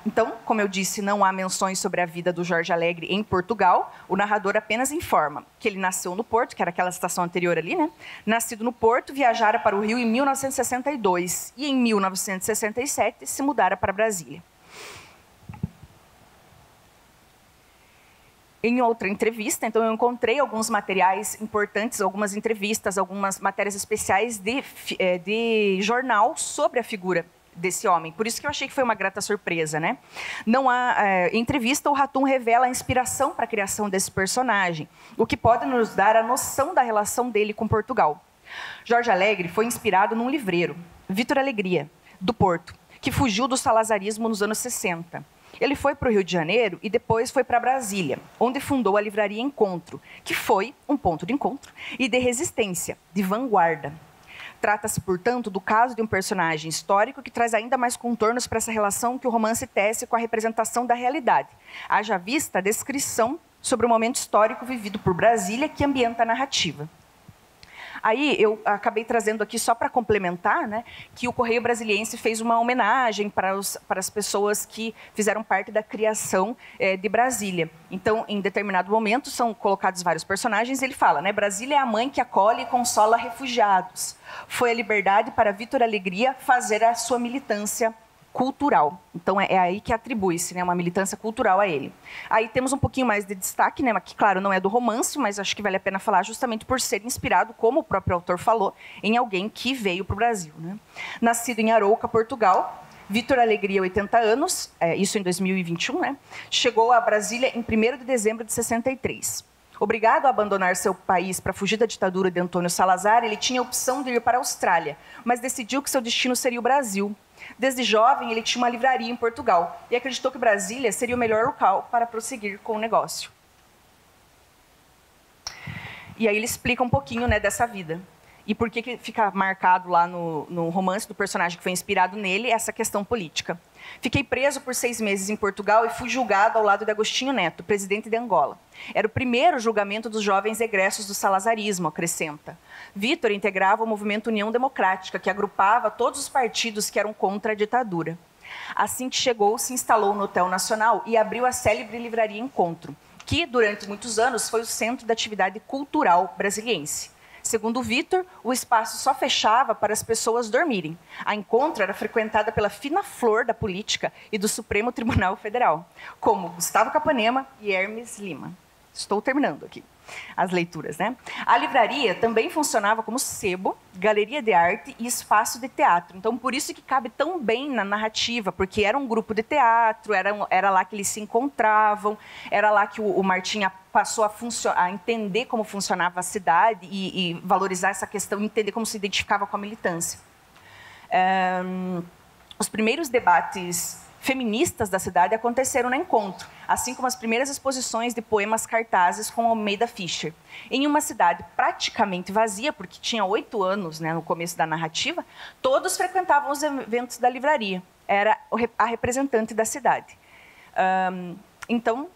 Então, como eu disse, não há menções sobre a vida do Jorge Alegre em Portugal. O narrador apenas informa que ele nasceu no Porto, que era aquela estação anterior ali, né? Nascido no Porto, viajara para o Rio em 1962 e em 1967 se mudara para Brasília. Em outra entrevista, então eu encontrei alguns materiais importantes, algumas entrevistas, algumas matérias especiais de jornal sobre a figura desse homem. Por isso que eu achei que foi uma grata surpresa, né? Não há entrevista, o Ratum revela a inspiração para a criação desse personagem, o que pode nos dar a noção da relação dele com Portugal. Jorge Alegre foi inspirado num livreiro, Vitor Alegria, do Porto, que fugiu do salazarismo nos anos 60. Ele foi para o Rio de Janeiro e depois foi para Brasília, onde fundou a livraria Encontro, que foi um ponto de encontro e de resistência, de vanguarda. Trata-se, portanto, do caso de um personagem histórico que traz ainda mais contornos para essa relação que o romance tece com a representação da realidade. Haja vista a descrição sobre o momento histórico vivido por Brasília que ambienta a narrativa. Aí eu acabei trazendo aqui só para complementar, né, que o Correio Brasiliense fez uma homenagem para as pessoas que fizeram parte da criação de Brasília. Então, em determinado momento, são colocados vários personagens e ele fala, né, Brasília é a mãe que acolhe e consola refugiados. Foi a liberdade para Vitor Alegria fazer a sua militância cultural. Então, é aí que atribui-se, né, uma militância cultural a ele. Aí temos um pouquinho mais de destaque, né, que, claro, não é do romance, mas acho que vale a pena falar justamente por ser inspirado, como o próprio autor falou, em alguém que veio para o Brasil, né? Nascido em Arouca, Portugal, Vitor Alegria, 80 anos, isso em 2021, né, chegou a Brasília em 1º de dezembro de 63. Obrigado a abandonar seu país para fugir da ditadura de Antônio Salazar, ele tinha a opção de ir para a Austrália, mas decidiu que seu destino seria o Brasil. Desde jovem, ele tinha uma livraria em Portugal e acreditou que Brasília seria o melhor local para prosseguir com o negócio. E aí ele explica um pouquinho, né, dessa vida. E por que fica marcado lá no romance do personagem que foi inspirado nele essa questão política. Fiquei preso por 6 meses em Portugal e fui julgado ao lado de Agostinho Neto, presidente de Angola. Era o primeiro julgamento dos jovens egressos do salazarismo, acrescenta. Vitor integrava o movimento União Democrática, que agrupava todos os partidos que eram contra a ditadura. Assim que chegou, se instalou no Hotel Nacional e abriu a célebre livraria Encontro, que, durante muitos anos, foi o centro da atividade cultural brasiliense. Segundo Vitor, o espaço só fechava para as pessoas dormirem. A Encontro era frequentada pela fina flor da política e do Supremo Tribunal Federal, como Gustavo Capanema e Hermes Lima. Estou terminando aqui as leituras, né? A livraria também funcionava como sebo, galeria de arte e espaço de teatro. Então, por isso que cabe tão bem na narrativa, porque era um grupo de teatro, era lá que eles se encontravam, era lá que o Martim passou a entender como funcionava a cidade e valorizar essa questão, entender como se identificava com a militância. Os primeiros debates feministas da cidade aconteceram no Encontro, assim como as primeiras exposições de poemas cartazes com Almeida Fischer. Em uma cidade praticamente vazia, porque tinha 8 anos, né, no começo da narrativa, todos frequentavam os eventos da livraria. Era a representante da cidade. Então,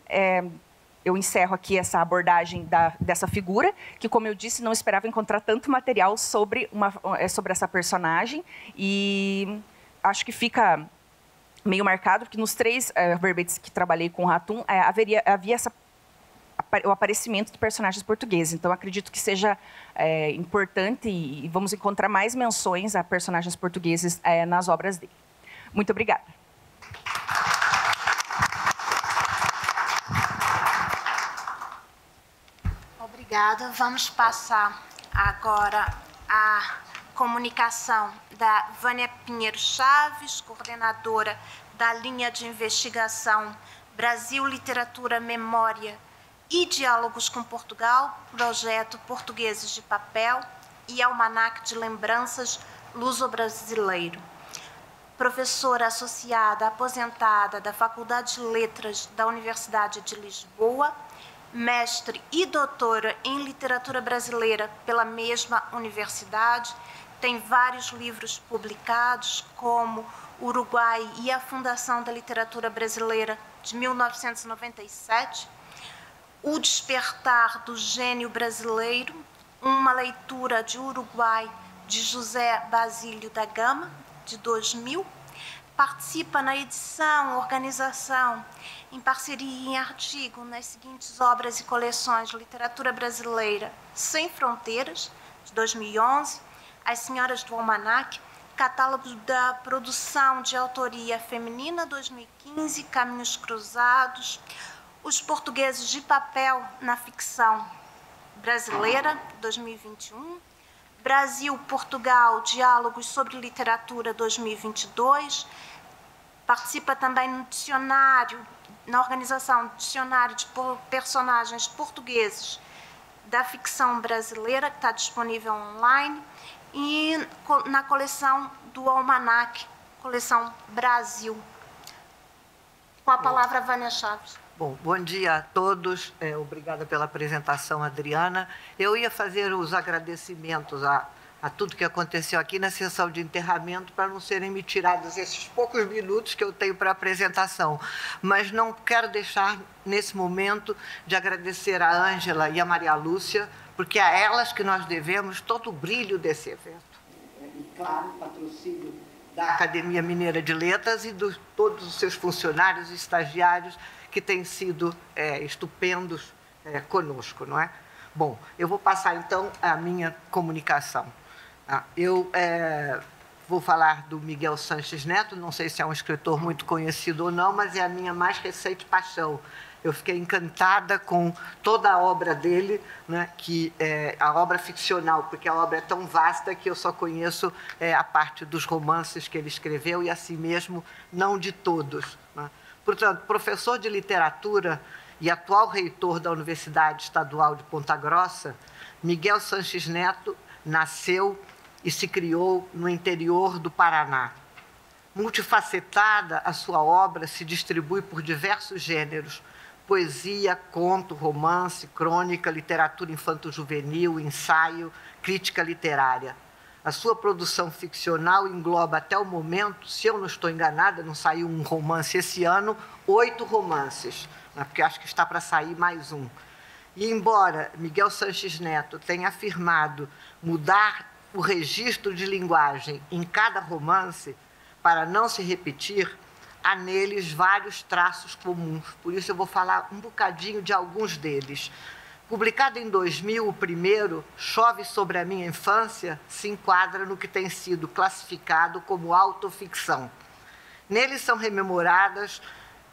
eu encerro aqui essa abordagem dessa figura, que, como eu disse, não esperava encontrar tanto material sobre essa personagem, e acho que fica meio marcado, porque nos 3 verbetes que trabalhei com o Ratum, havia o aparecimento de personagens portugueses. Então, acredito que seja importante e vamos encontrar mais menções a personagens portugueses nas obras dele. Muito obrigada. Obrigada. Vamos passar agora a comunicação da Vânia Pinheiro Chaves, coordenadora da linha de investigação Brasil, Literatura, Memória e Diálogos com Portugal, projeto Portugueses de Papel e Almanaque de Lembranças Luso-Brasileiro. Professora associada aposentada da Faculdade de Letras da Universidade de Lisboa, mestre e doutora em literatura brasileira pela mesma universidade, tem vários livros publicados, como Uruguai e a Fundação da Literatura Brasileira, de 1997, O Despertar do Gênio Brasileiro, uma leitura de Uruguai, de José Basílio da Gama, de 2000, participa na edição, organização, em parceria e em artigo, nas seguintes obras e coleções: Literatura Brasileira Sem Fronteiras, de 2011, As Senhoras do Almanaque, Catálogo da Produção de Autoria Feminina, 2015, Caminhos Cruzados, Os Portugueses de Papel na Ficção Brasileira, 2021, Brasil-Portugal, Diálogos sobre Literatura, 2022, participa também no dicionário, na organização do Dicionário de Personagens Portugueses da Ficção Brasileira, que está disponível online, e na coleção do Almanaque, coleção Brasil. Com a palavra, Vânia Chaves. Bom, bom dia a todos. Obrigada pela apresentação, Adriana. Eu ia fazer os agradecimentos a tudo que aconteceu aqui na sessão de enterramento, para não serem me tirados esses poucos minutos que eu tenho para a apresentação. Mas não quero deixar, nesse momento, de agradecer a Ângela e a Maria Lúcia, porque é a elas que nós devemos todo o brilho desse evento. E, claro, o patrocínio da Academia Mineira de Letras e de todos os seus funcionários e estagiários que têm sido estupendos conosco, não é? Bom, eu vou passar, então, a minha comunicação. Eu vou falar do Miguel Sanches Neto, não sei se é um escritor muito conhecido ou não, mas é a minha mais recente paixão. Eu fiquei encantada com toda a obra dele, né, que é a obra ficcional, porque a obra é tão vasta que eu só conheço a parte dos romances que ele escreveu e, assim mesmo, não de todos, né? Portanto, professor de literatura e atual reitor da Universidade Estadual de Ponta Grossa, Miguel Sanches Neto nasceu e se criou no interior do Paraná. Multifacetada, a sua obra se distribui por diversos gêneros: poesia, conto, romance, crônica, literatura infanto-juvenil, ensaio, crítica literária. A sua produção ficcional engloba, até o momento, se eu não estou enganada, não saiu um romance esse ano, 8 romances, né, porque acho que está para sair mais um. E, embora Miguel Sanches Neto tenha afirmado mudar o registro de linguagem em cada romance para não se repetir, há neles vários traços comuns. Por isso eu vou falar um bocadinho de alguns deles. Publicado em 2000, o primeiro, Chove sobre a Minha Infância, se enquadra no que tem sido classificado como autoficção. Nele são rememoradas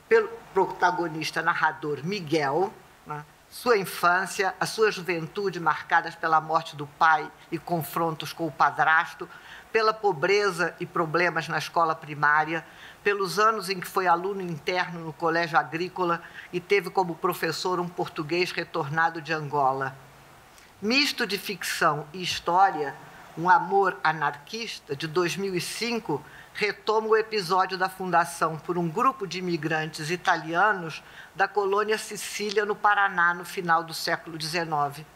pelo protagonista narrador Miguel, né, sua infância, a sua juventude marcadas pela morte do pai e confrontos com o padrasto, pela pobreza e problemas na escola primária, pelos anos em que foi aluno interno no colégio agrícola e teve como professor um português retornado de Angola. Misto de ficção e história, Um Amor Anarquista, de 2005, retoma o episódio da fundação por um grupo de imigrantes italianos da colônia Sicília, no Paraná, no final do século XIX.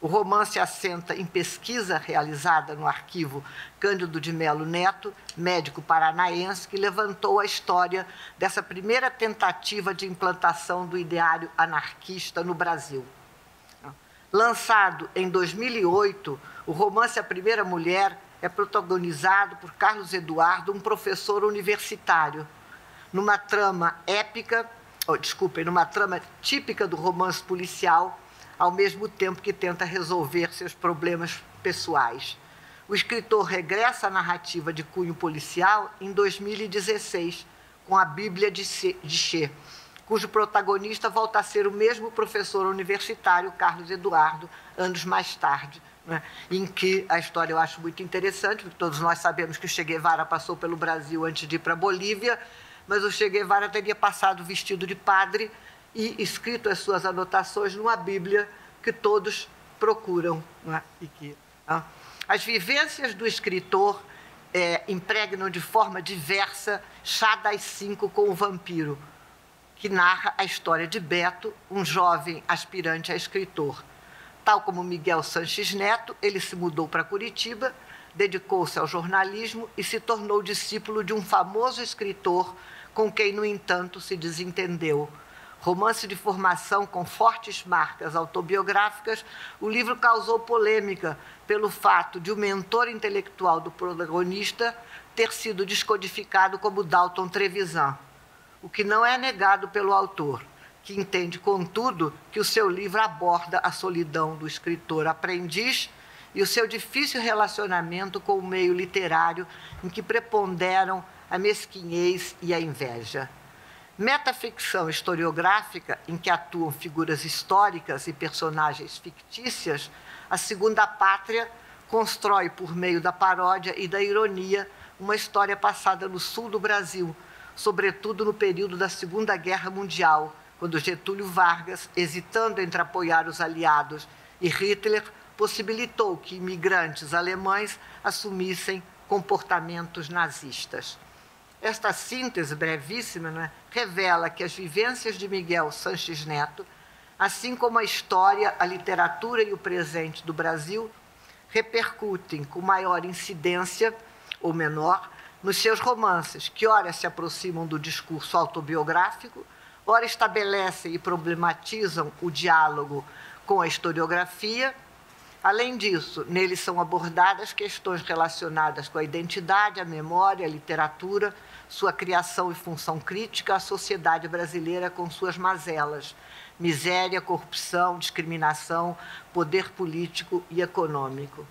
O romance assenta em pesquisa realizada no arquivo Cândido de Melo Neto, médico paranaense, que levantou a história dessa primeira tentativa de implantação do ideário anarquista no Brasil. Lançado em 2008, o romance A Primeira Mulher é protagonizado por Carlos Eduardo, um professor universitário, numa trama numa trama típica do romance policial, ao mesmo tempo que tenta resolver seus problemas pessoais. O escritor regressa à narrativa de cunho policial em 2016, com a Bíblia de Che, cujo protagonista volta a ser o mesmo professor universitário, Carlos Eduardo, anos mais tarde, né, em que a história eu acho muito interessante, porque todos nós sabemos que o Che Guevara passou pelo Brasil antes de ir para a Bolívia, mas o Che Guevara teria passado vestido de padre e escrito as suas anotações numa Bíblia que todos procuram. Não é? As vivências do escritor impregnam de forma diversa Chá das 5 com o Vampiro, que narra a história de Beto, um jovem aspirante a escritor. Tal como Miguel Sanches Neto, ele se mudou para Curitiba, dedicou-se ao jornalismo e se tornou discípulo de um famoso escritor com quem, no entanto, se desentendeu. Romance de formação com fortes marcas autobiográficas, o livro causou polêmica pelo fato de o mentor intelectual do protagonista ter sido descodificado como Dalton Trevisan, o que não é negado pelo autor, que entende, contudo, que o seu livro aborda a solidão do escritor aprendiz e o seu difícil relacionamento com o meio literário em que preponderam a mesquinhez e a inveja. Metaficção historiográfica, em que atuam figuras históricas e personagens fictícias, A Segunda Pátria constrói, por meio da paródia e da ironia, uma história passada no sul do Brasil, sobretudo no período da Segunda Guerra Mundial, quando Getúlio Vargas, hesitando entre apoiar os aliados e Hitler, possibilitou que imigrantes alemães assumissem comportamentos nazistas. Esta síntese brevíssima, revela que as vivências de Miguel Sanches Neto, assim como a história, a literatura e o presente do Brasil, repercutem com maior incidência ou menor nos seus romances, que ora se aproximam do discurso autobiográfico, ora estabelecem e problematizam o diálogo com a historiografia. Além disso, neles são abordadas questões relacionadas com a identidade, a memória, a literatura, sua criação e função crítica, a sociedade brasileira com suas mazelas, miséria, corrupção, discriminação, poder político e econômico.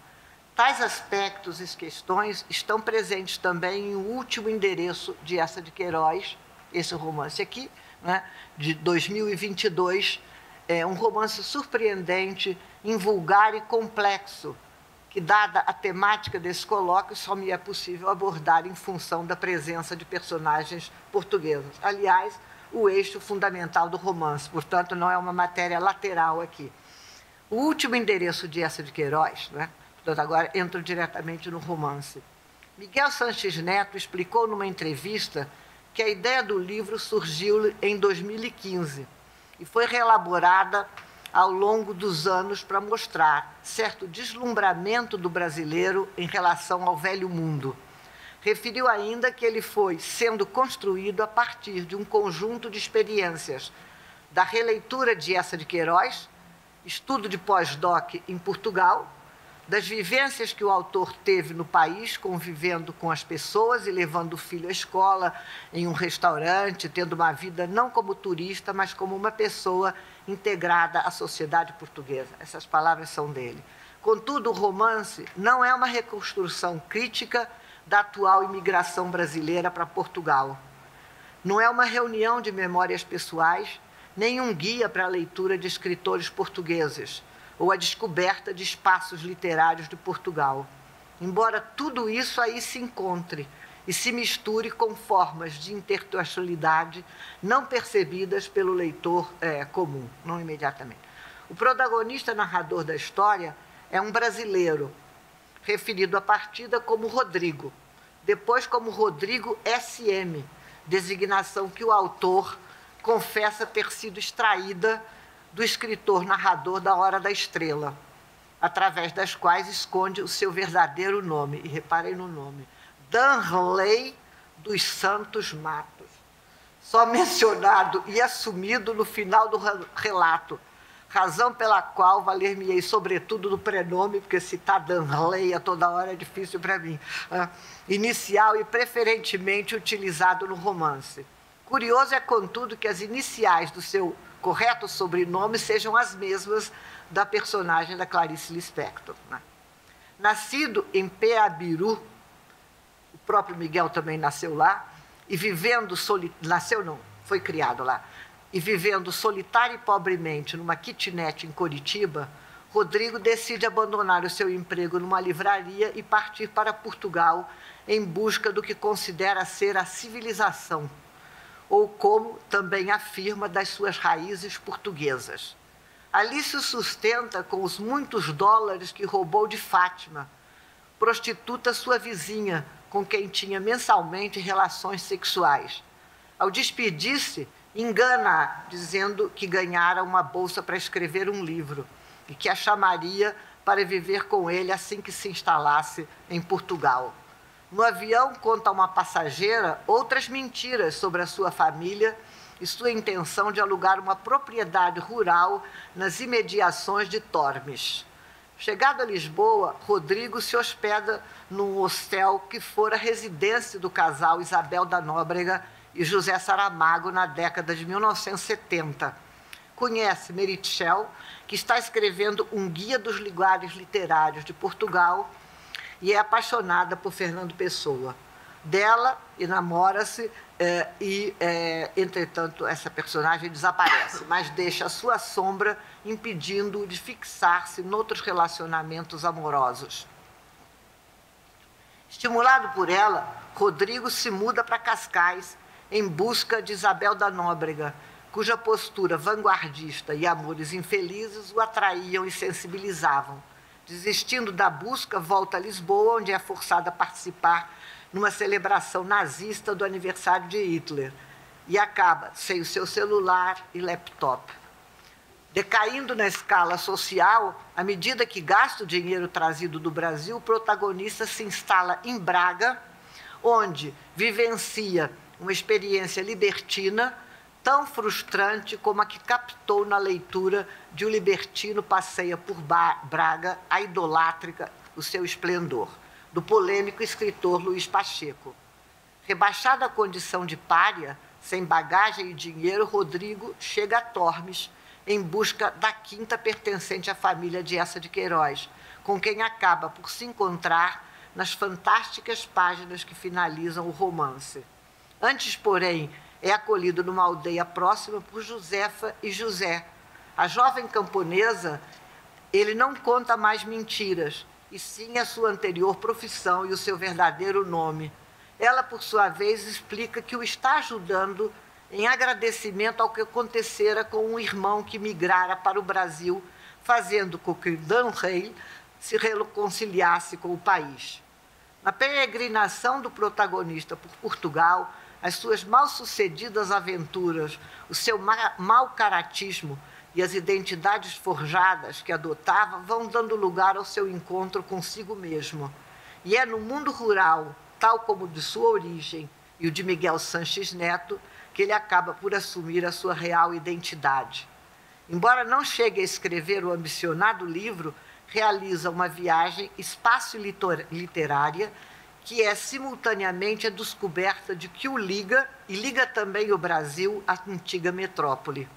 Tais aspectos e questões estão presentes também em O Último Endereço, de Eça de Queiroz, esse romance aqui, de 2022, é um romance surpreendente, invulgar e complexo, que, dada a temática desse colóquio, só me é possível abordar em função da presença de personagens portugueses. Aliás, o eixo fundamental do romance, portanto, não é uma matéria lateral aqui. O Último Endereço, de Eça de Queiroz, portanto, agora entro diretamente no romance. Miguel Sanches Neto explicou numa entrevista que a ideia do livro surgiu em 2015 e foi reelaborada ao longo dos anos para mostrar certo deslumbramento do brasileiro em relação ao velho mundo. Referiu ainda que ele foi sendo construído a partir de um conjunto de experiências da releitura de Eça de Queiroz, estudo de pós-doc em Portugal, das vivências que o autor teve no país, convivendo com as pessoas e levando o filho à escola, em um restaurante, tendo uma vida não como turista, mas como uma pessoa integrada à sociedade portuguesa. Essas palavras são dele. Contudo, o romance não é uma reconstrução crítica da atual imigração brasileira para Portugal. Não é uma reunião de memórias pessoais, nem um guia para a leitura de escritores portugueses, ou a descoberta de espaços literários de Portugal. Embora tudo isso aí se encontre e se misture com formas de intertextualidade não percebidas pelo leitor comum, não imediatamente. O protagonista narrador da história é um brasileiro, referido à partida como Rodrigo, depois como Rodrigo SM, designação que o autor confessa ter sido extraída do escritor narrador da Hora da Estrela, através das quais esconde o seu verdadeiro nome. E reparem no nome, Danley dos Santos Matos, só mencionado e assumido no final do relato, razão pela qual valer-me-ei sobretudo do prenome, porque citar Danley a toda hora é difícil para mim, inicial e preferentemente utilizado no romance. Curioso é, contudo, que as iniciais do seu correto sobrenome sejam as mesmas da personagem da Clarice Lispector. Nascido em Peabiru, o próprio Miguel também nasceu lá, e vivendo foi criado lá, e vivendo solitário e pobremente numa kitnet em Curitiba, Rodrigo decide abandonar o seu emprego numa livraria e partir para Portugal em busca do que considera ser a civilização. ou como também afirma das suas raízes portuguesas. Ali se sustenta com os muitos dólares que roubou de Fátima, prostituta sua vizinha, com quem tinha mensalmente relações sexuais. Ao despedir-se, engana-a, dizendo que ganhara uma bolsa para escrever um livro e que a chamaria para viver com ele assim que se instalasse em Portugal. No avião, conta a uma passageira outras mentiras sobre a sua família e sua intenção de alugar uma propriedade rural nas imediações de Tormes. Chegado a Lisboa, Rodrigo se hospeda num hostel que fora residência do casal Isabel da Nóbrega e José Saramago na década de 1970. Conhece Meritxell, que está escrevendo um guia dos lugares literários de Portugal, e é apaixonada por Fernando Pessoa. Dela enamora-se entretanto, essa personagem desaparece, mas deixa a sua sombra impedindo-o de fixar-se noutros relacionamentos amorosos. Estimulado por ela, Rodrigo se muda para Cascais em busca de Isabel da Nóbrega, cuja postura vanguardista e amores infelizes o atraíam e sensibilizavam. Desistindo da busca, volta a Lisboa, onde é forçado a participar numa celebração nazista do aniversário de Hitler, e acaba sem o seu celular e laptop. Decaindo na escala social, à medida que gasta o dinheiro trazido do Brasil, o protagonista se instala em Braga, onde vivencia uma experiência libertina tão frustrante como a que captou na leitura de O Libertino Passeia por Braga, a idolátrica, o seu esplendor, do polêmico escritor Luís Pacheco. Rebaixado à condição de pária, sem bagagem e dinheiro, Rodrigo chega a Tormes em busca da quinta pertencente à família de Eça de Queiroz, com quem acaba por se encontrar nas fantásticas páginas que finalizam o romance. Antes, porém, é acolhido numa aldeia próxima por Josefa e José. A jovem camponesa, ele não conta mais mentiras, e sim a sua anterior profissão e o seu verdadeiro nome. Ela, por sua vez, explica que o está ajudando em agradecimento ao que acontecera com um irmão que migrara para o Brasil, fazendo com que Dan Rey se reconciliasse com o país. Na peregrinação do protagonista por Portugal, as suas mal-sucedidas aventuras, o seu mau caratismo e as identidades forjadas que adotava vão dando lugar ao seu encontro consigo mesmo. E é no mundo rural, tal como o de sua origem e o de Miguel Sanches Neto, que ele acaba por assumir a sua real identidade. Embora não chegue a escrever o ambicionado livro, realiza uma viagem espaço-literária que é simultaneamente a descoberta de que o liga, e liga também o Brasil, à antiga metrópole.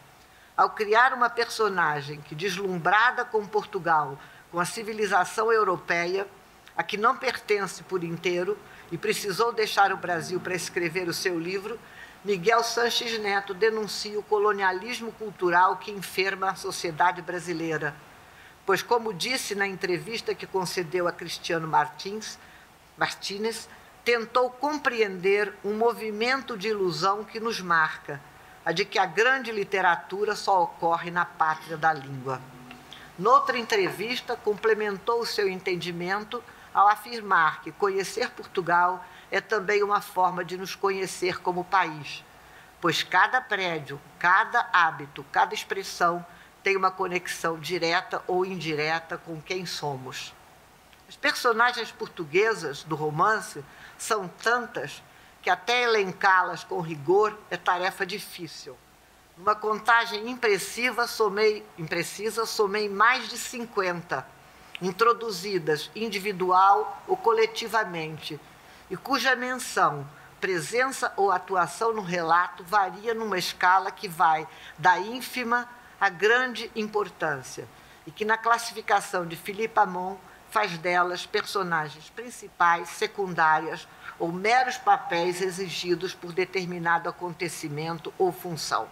Ao criar uma personagem que, deslumbrada com Portugal, com a civilização europeia, a que não pertence por inteiro e precisou deixar o Brasil para escrever o seu livro, Miguel Sanches Neto denuncia o colonialismo cultural que enferma a sociedade brasileira. Pois, como disse na entrevista que concedeu a Cristiano Martínez, tentou compreender um movimento de ilusão que nos marca, a de que a grande literatura só ocorre na pátria da língua. Noutra entrevista, complementou o seu entendimento ao afirmar que conhecer Portugal é também uma forma de nos conhecer como país, pois cada prédio, cada hábito, cada expressão tem uma conexão direta ou indireta com quem somos. As personagens portuguesas do romance são tantas que até elencá-las com rigor é tarefa difícil. Numa contagem imprecisa, somei mais de 50, introduzidas individual ou coletivamente, e cuja menção, presença ou atuação no relato varia numa escala que vai da ínfima à grande importância, e que na classificação de Philippe Amon faz delas personagens principais, secundárias ou meros papéis exigidos por determinado acontecimento ou função.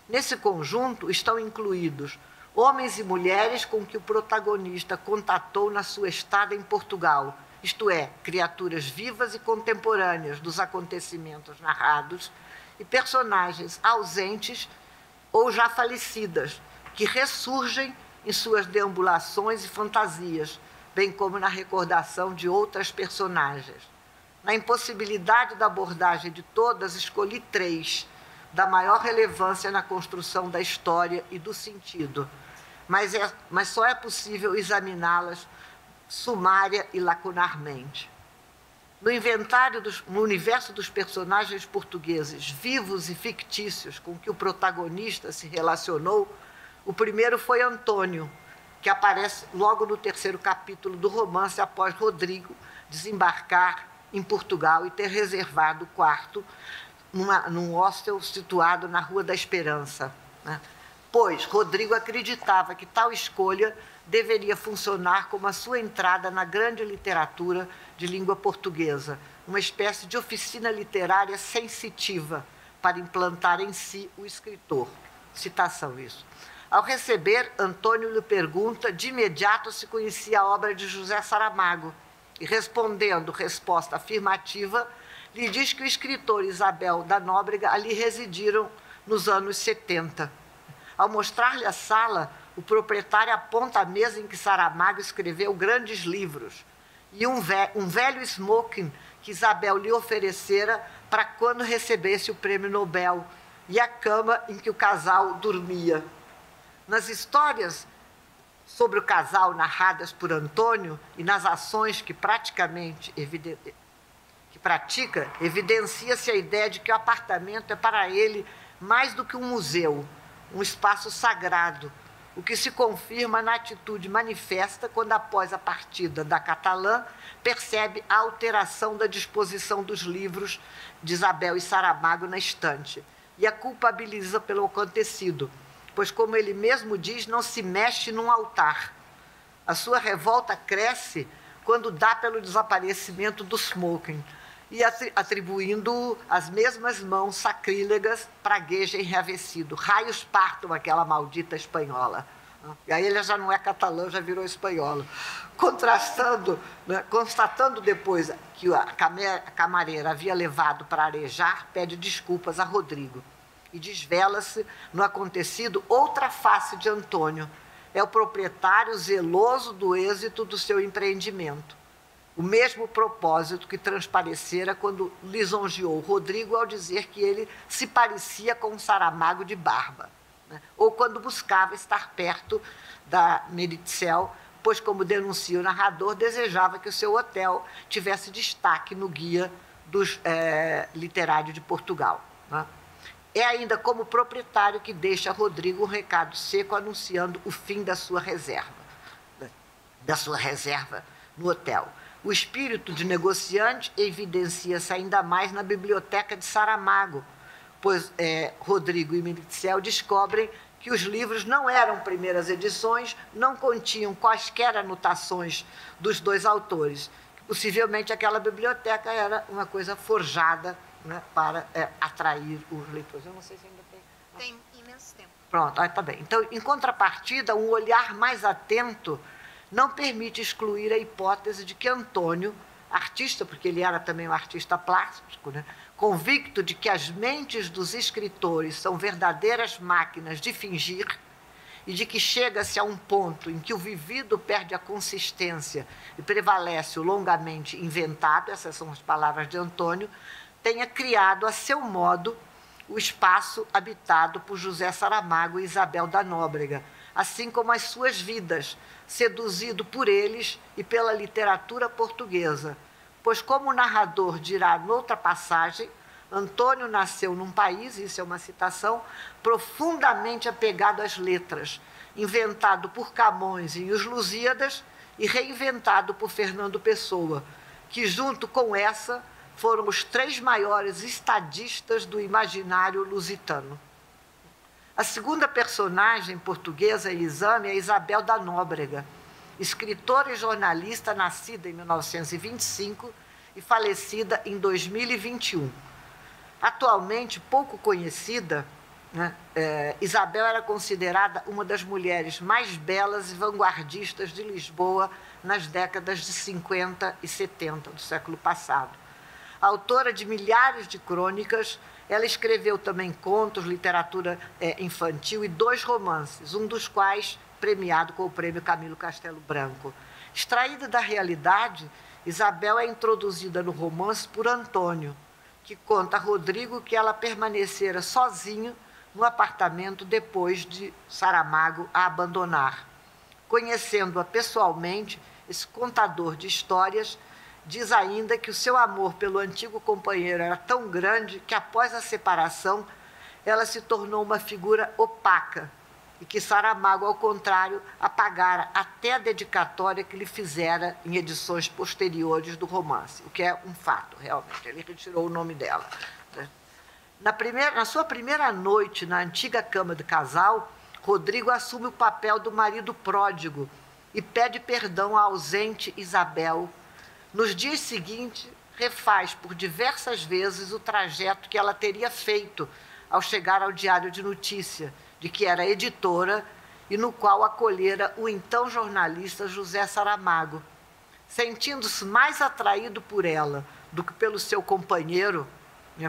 Nesse conjunto estão incluídos homens e mulheres com que o protagonista contatou na sua estada em Portugal, isto é, criaturas vivas e contemporâneas dos acontecimentos narrados, e personagens ausentes ou já falecidas, que ressurgem em suas deambulações e fantasias, bem como na recordação de outras personagens. Na impossibilidade da abordagem de todas, escolhi 3, da maior relevância na construção da história e do sentido, mas só é possível examiná-las sumária e lacunarmente. No universo dos personagens portugueses vivos e fictícios com que o protagonista se relacionou, o primeiro foi Antônio, que aparece logo no 3º capítulo do romance, após Rodrigo desembarcar em Portugal e ter reservado o quarto num hostel situado na Rua da Esperança, né? Pois Rodrigo acreditava que tal escolha deveria funcionar como a sua entrada na grande literatura de língua portuguesa, uma espécie de oficina literária sensitiva para implantar em si o escritor. Citação isso. Ao receber, Antônio lhe pergunta de imediato se conhecia a obra de José Saramago e, respondendo resposta afirmativa, lhe diz que o escritor Isabel da Nóbrega ali residiram nos anos 70. Ao mostrar-lhe a sala, o proprietário aponta a mesa em que Saramago escreveu grandes livros e um velho smoking que Isabel lhe oferecera para quando recebesse o prêmio Nobel, e a cama em que o casal dormia. Nas histórias sobre o casal narradas por Antônio e nas ações que pratica, evidencia-se a ideia de que o apartamento é para ele mais do que um museu, um espaço sagrado, o que se confirma na atitude manifesta quando, após a partida da Catalã, percebe a alteração da disposição dos livros de Isabel e Saramago na estante e a culpabiliza pelo acontecido, pois, como ele mesmo diz, não se mexe num altar. A sua revolta cresce quando dá pelo desaparecimento do smoking e atribuindo as mesmas mãos sacrílegas, pragueja enravecido. Raios partam aquela maldita espanhola. E aí ele já não é catalã, já virou espanhola. Constatando depois que a camareira havia levado para arejar, pede desculpas a Rodrigo. E desvela-se no acontecido outra face de Antônio. É o proprietário zeloso do êxito do seu empreendimento. O mesmo propósito que transparecera quando lisonjeou Rodrigo ao dizer que ele se parecia com um Saramago de barba, né? Ou quando buscava estar perto da Meritxell, pois, como denuncia o narrador, desejava que o seu hotel tivesse destaque no guia dos literários de Portugal, né? É ainda como proprietário que deixa a Rodrigo um recado seco anunciando o fim da sua reserva no hotel. O espírito de negociante evidencia-se ainda mais na biblioteca de Saramago, pois Rodrigo e Meritxell descobrem que os livros não eram primeiras edições, não continham quaisquer anotações dos dois autores. Possivelmente aquela biblioteca era uma coisa forjada, né, para atrair os leitores. Eu não sei se ainda tem... Tem imenso tempo. Pronto, está bem. Então, em contrapartida, um olhar mais atento não permite excluir a hipótese de que Antônio, artista, porque ele era também um artista plástico, né, convicto de que as mentes dos escritores são verdadeiras máquinas de fingir e de que chega-se a um ponto em que o vivido perde a consistência e prevalece o longamente inventado, essas são as palavras de Antônio, tenha criado a seu modo o espaço habitado por José Saramago e Isabel da Nóbrega, assim como as suas vidas, seduzido por eles e pela literatura portuguesa. Pois, como o narrador dirá noutra passagem, Antônio nasceu num país, isso é uma citação, profundamente apegado às letras, inventado por Camões em Os Lusíadas e reinventado por Fernando Pessoa, que, junto com essa, foram os 3 maiores estadistas do imaginário lusitano. A segunda personagem portuguesa em exame é Isabel da Nóbrega, escritora e jornalista nascida em 1925 e falecida em 2021. Atualmente pouco conhecida, né, Isabel era considerada uma das mulheres mais belas e vanguardistas de Lisboa nas décadas de 50 e 70 do século passado. Autora de milhares de crônicas, Ela escreveu também contos, literatura infantil e 2 romances, um dos quais premiado com o prêmio Camilo Castelo Branco. Extraída da realidade, Isabel é introduzida no romance por Antônio, que conta a Rodrigo que ela permanecera sozinho no apartamento depois de Saramago a abandonar. Conhecendo-a pessoalmente, esse contador de histórias diz ainda que o seu amor pelo antigo companheiro era tão grande que, após a separação, ela se tornou uma figura opaca e que Saramago, ao contrário, apagara até a dedicatória que lhe fizera em edições posteriores do romance, o que é um fato, realmente. Ele retirou o nome dela. Na sua primeira noite na antiga cama de casal, Rodrigo assume o papel do marido pródigo e pede perdão à ausente Isabel. Nos dias seguintes, refaz por diversas vezes o trajeto que ela teria feito ao chegar ao Diário de Notícia, de que era editora e no qual acolhera o então jornalista José Saramago. Sentindo-se mais atraído por ela do que pelo seu companheiro,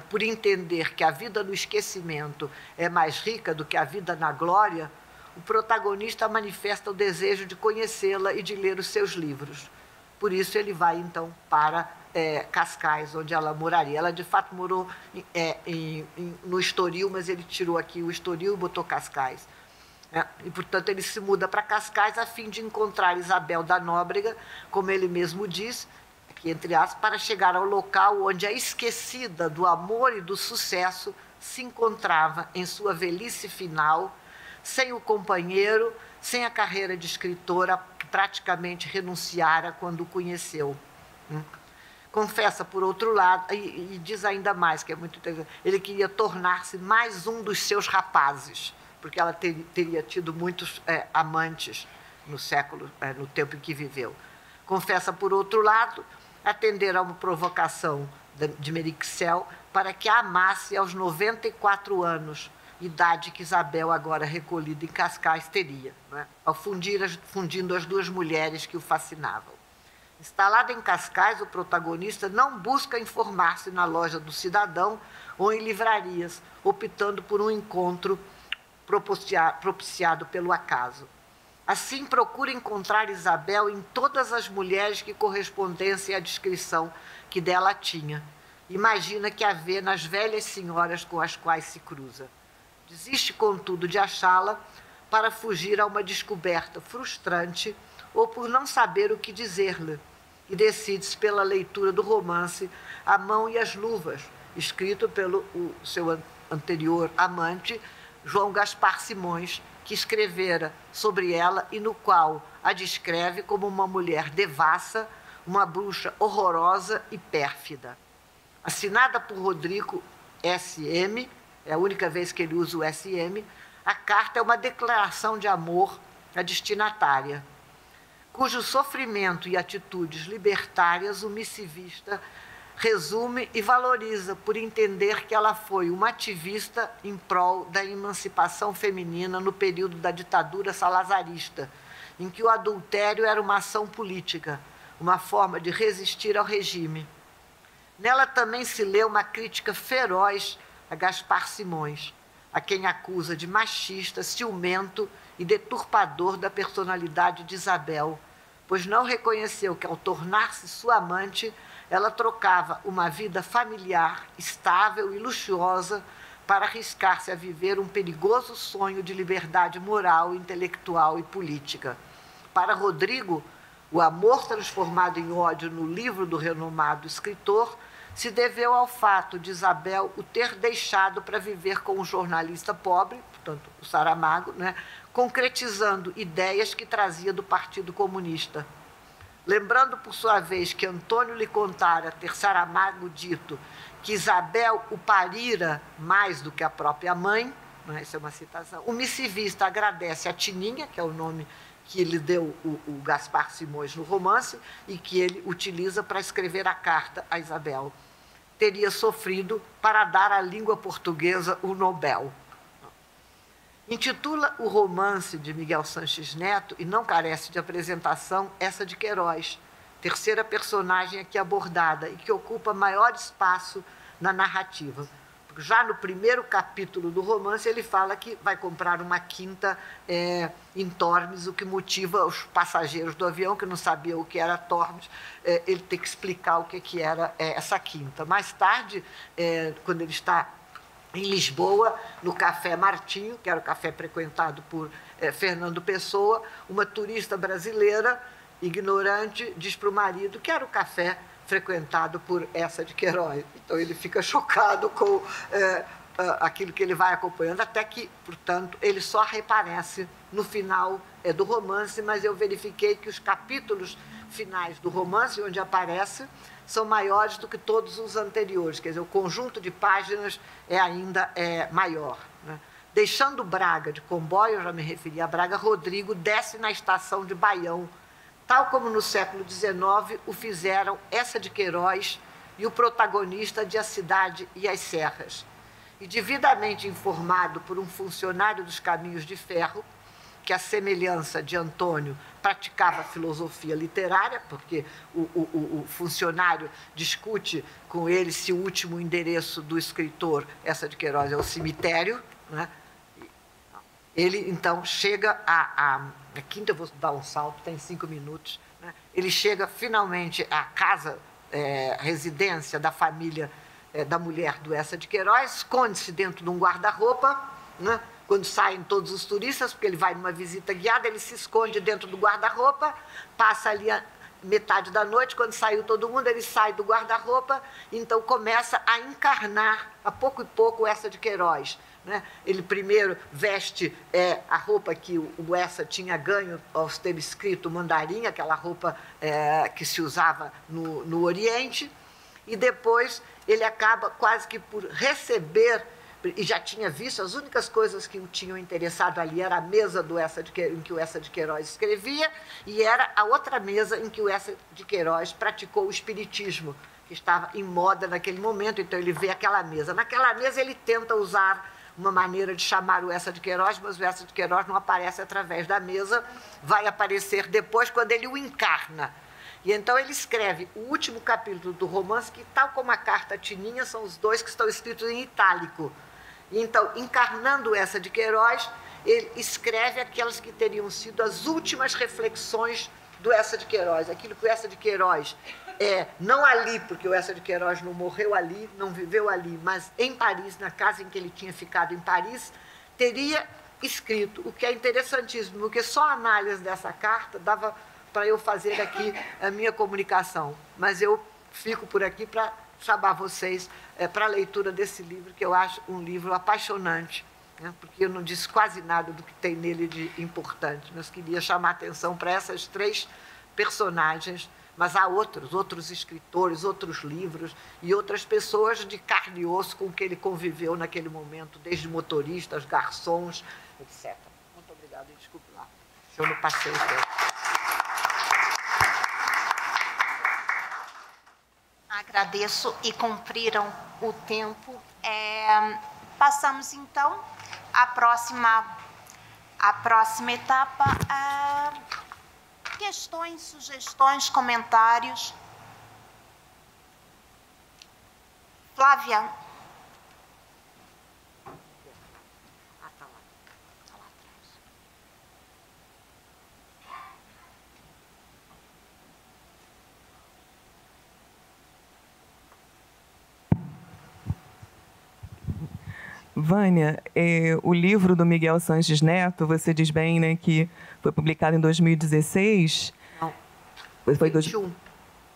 por entender que a vida no esquecimento é mais rica do que a vida na glória, o protagonista manifesta o desejo de conhecê-la e de ler os seus livros. Por isso ele vai, então, para Cascais, onde ela moraria. Ela, de fato, morou no Estoril, mas ele tirou aqui o Estoril e botou Cascais. E, portanto, ele se muda para Cascais a fim de encontrar Isabel da Nóbrega, como ele mesmo diz, aqui entre aspas, para chegar ao local onde a esquecida do amor e do sucesso se encontrava em sua velhice final, sem o companheiro, sem a carreira de escritora que praticamente renunciara quando o conheceu. Confessa, por outro lado, e diz ainda mais, que é muito interessante, ele queria tornar-se mais um dos seus rapazes, porque ela teria tido muitos amantes no tempo em que viveu. Confessa, por outro lado, atender a uma provocação de Merixel para que a amasse aos 94 anos, idade que Isabel, agora recolhida em Cascais, teria, ao fundindo as 2 mulheres que o fascinavam. Instalado em Cascais, o protagonista não busca informar-se na loja do cidadão ou em livrarias, optando por um encontro propiciado pelo acaso. Assim, procura encontrar Isabel em todas as mulheres que correspondessem à descrição que dela tinha. Imagina que a vê nas velhas senhoras com as quais se cruza. Desiste, contudo, de achá-la para fugir a uma descoberta frustrante ou por não saber o que dizer-lhe, e decide-se pela leitura do romance A Mão e as Luvas, escrito pelo seu anterior amante, João Gaspar Simões, que escrevera sobre ela e no qual a descreve como uma mulher devassa, uma bruxa horrorosa e pérfida. Assinada por Rodrigo S.M., é a única vez que ele usa o SM, a carta é uma declaração de amor à destinatária, cujo sofrimento e atitudes libertárias o missivista resume e valoriza por entender que ela foi uma ativista em prol da emancipação feminina no período da ditadura salazarista, em que o adultério era uma ação política, uma forma de resistir ao regime. Nela também se lê uma crítica feroz a Gaspar Simões, a quem acusa de machista, ciumento e deturpador da personalidade de Isabel, pois não reconheceu que, ao tornar-se sua amante, ela trocava uma vida familiar, estável e luxuosa para arriscar-se a viver um perigoso sonho de liberdade moral, intelectual e política. Para Rodrigo, o amor transformado em ódio no livro do renomado escritor se deveu ao fato de Isabel o ter deixado para viver com um jornalista pobre, portanto, o Saramago, concretizando ideias que trazia do Partido Comunista. Lembrando, por sua vez, que Antônio lhe contara ter Saramago dito que Isabel o parira mais do que a própria mãe, essa é uma citação, o missivista agradece a Tininha, que é o nome que lhe deu o Gaspar Simões no romance e que ele utiliza para escrever a carta a Isabel. Teria sofrido para dar à língua portuguesa o Nobel. Intitula o romance de Miguel Sanches Neto, e não carece de apresentação, essa de Queiroz, terceira personagem aqui abordada e que ocupa maior espaço na narrativa, já no primeiro capítulo do romance, ele fala que vai comprar uma quinta em Tormes, o que motiva os passageiros do avião, que não sabiam o que era Tormes, ele tem que explicar o que era essa quinta. Mais tarde, quando ele está em Lisboa, no Café Martinho, que era o café frequentado por Fernando Pessoa, uma turista brasileira, ignorante, diz para o marido que era o café frequentado por Eça de Queiroz. Então, ele fica chocado com aquilo que ele vai acompanhando, até que, portanto, ele só reaparece no final do romance, mas eu verifiquei que os capítulos finais do romance, onde aparece, são maiores do que todos os anteriores, quer dizer, o conjunto de páginas ainda maior, né? Deixando Braga de comboio, eu já me referi a Braga, Rodrigo desce na estação de Baião, tal como no século XIX o fizeram Eça de Queiroz e o protagonista de A Cidade e as Serras. E devidamente informado por um funcionário dos Caminhos de Ferro, que, à semelhança de Antônio, praticava filosofia literária, porque o funcionário discute com ele se o último endereço do escritor Eça de Queiroz é o cemitério, né? Ele, então, chega a quinta, eu vou dar um salto, tem 5 minutos, né? Ele chega, finalmente, à casa, residência da família da mulher do Eça de Queiroz, esconde-se dentro de um guarda-roupa, né? Quando saem todos os turistas, porque ele vai numa visita guiada, ele se esconde dentro do guarda-roupa, passa ali a metade da noite, quando saiu todo mundo, ele sai do guarda-roupa, então começa a encarnar, a pouco e pouco, o Eça de Queiroz, né? Ele primeiro veste a roupa que o Eça tinha ganho ao ter escrito Mandarim, aquela roupa que se usava no Oriente, e depois ele acaba quase que por receber, e já tinha visto, as únicas coisas que o tinham interessado ali era a mesa em que o Eça de Queiroz escrevia, e era a outra mesa em que o Eça de Queiroz praticou o espiritismo, que estava em moda naquele momento, então ele vê aquela mesa. Naquela mesa ele tenta usar uma maneira de chamar o Eça de Queiroz, mas o Eça de Queiroz não aparece através da mesa, vai aparecer depois quando ele o encarna. E então ele escreve o último capítulo do romance, que, tal como a carta Tininha, são os dois que estão escritos em itálico. E então, encarnando Eça de Queiroz, ele escreve aquelas que teriam sido as últimas reflexões do Eça de Queiroz. Aquilo que o Eça de Queiroz, não ali, porque o Eça de Queiroz não morreu ali, não viveu ali, mas em Paris, na casa em que ele tinha ficado em Paris, teria escrito, o que é interessantíssimo, porque só a análise dessa carta dava para eu fazer aqui a minha comunicação. Mas eu fico por aqui para chamar vocês para a leitura desse livro, que eu acho um livro apaixonante, né? Porque eu não disse quase nada do que tem nele de importante, mas queria chamar a atenção para essas 3 personagens, mas há outros escritores, outros livros e outras pessoas de carne e osso com que ele conviveu naquele momento, desde motoristas, garçons, etc. Muito obrigada, e desculpe lá, se eu não passei o tempo. Agradeço e cumpriram o tempo. Passamos, então, à próxima etapa. Questões, sugestões, comentários. Flávia. Tá lá. Tá lá atrás. Vânia, o livro do Miguel Sanches Neto, você diz bem, né, que foi publicado em 2016. Não. Foi 21.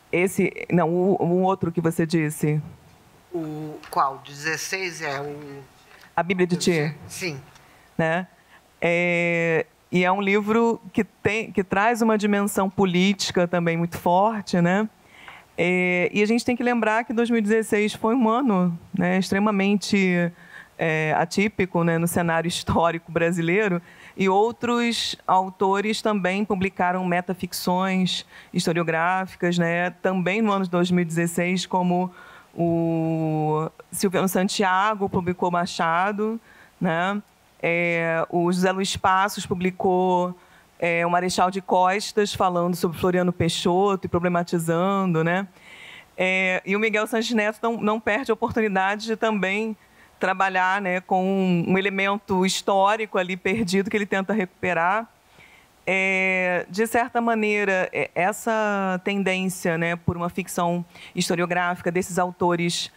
Esse, não, o outro que você disse. O qual? 16 é o... A Bíblia de Thiers. Sim. Né? E é um livro que traz uma dimensão política também muito forte, né? E a gente tem que lembrar que 2016 foi um ano, né, extremamente atípico, né, no cenário histórico brasileiro, e outros autores também publicaram metaficções historiográficas, né, também no ano de 2016, como o Silviano Santiago publicou Machado, né, o José Luiz Passos publicou o Marechal de Costas, falando sobre Floriano Peixoto e problematizando, né? E o Miguel Sanches Neto não perde a oportunidade de também trabalhar, né, com um elemento histórico ali perdido que ele tenta recuperar. De certa maneira, essa tendência, né, por uma ficção historiográfica desses autores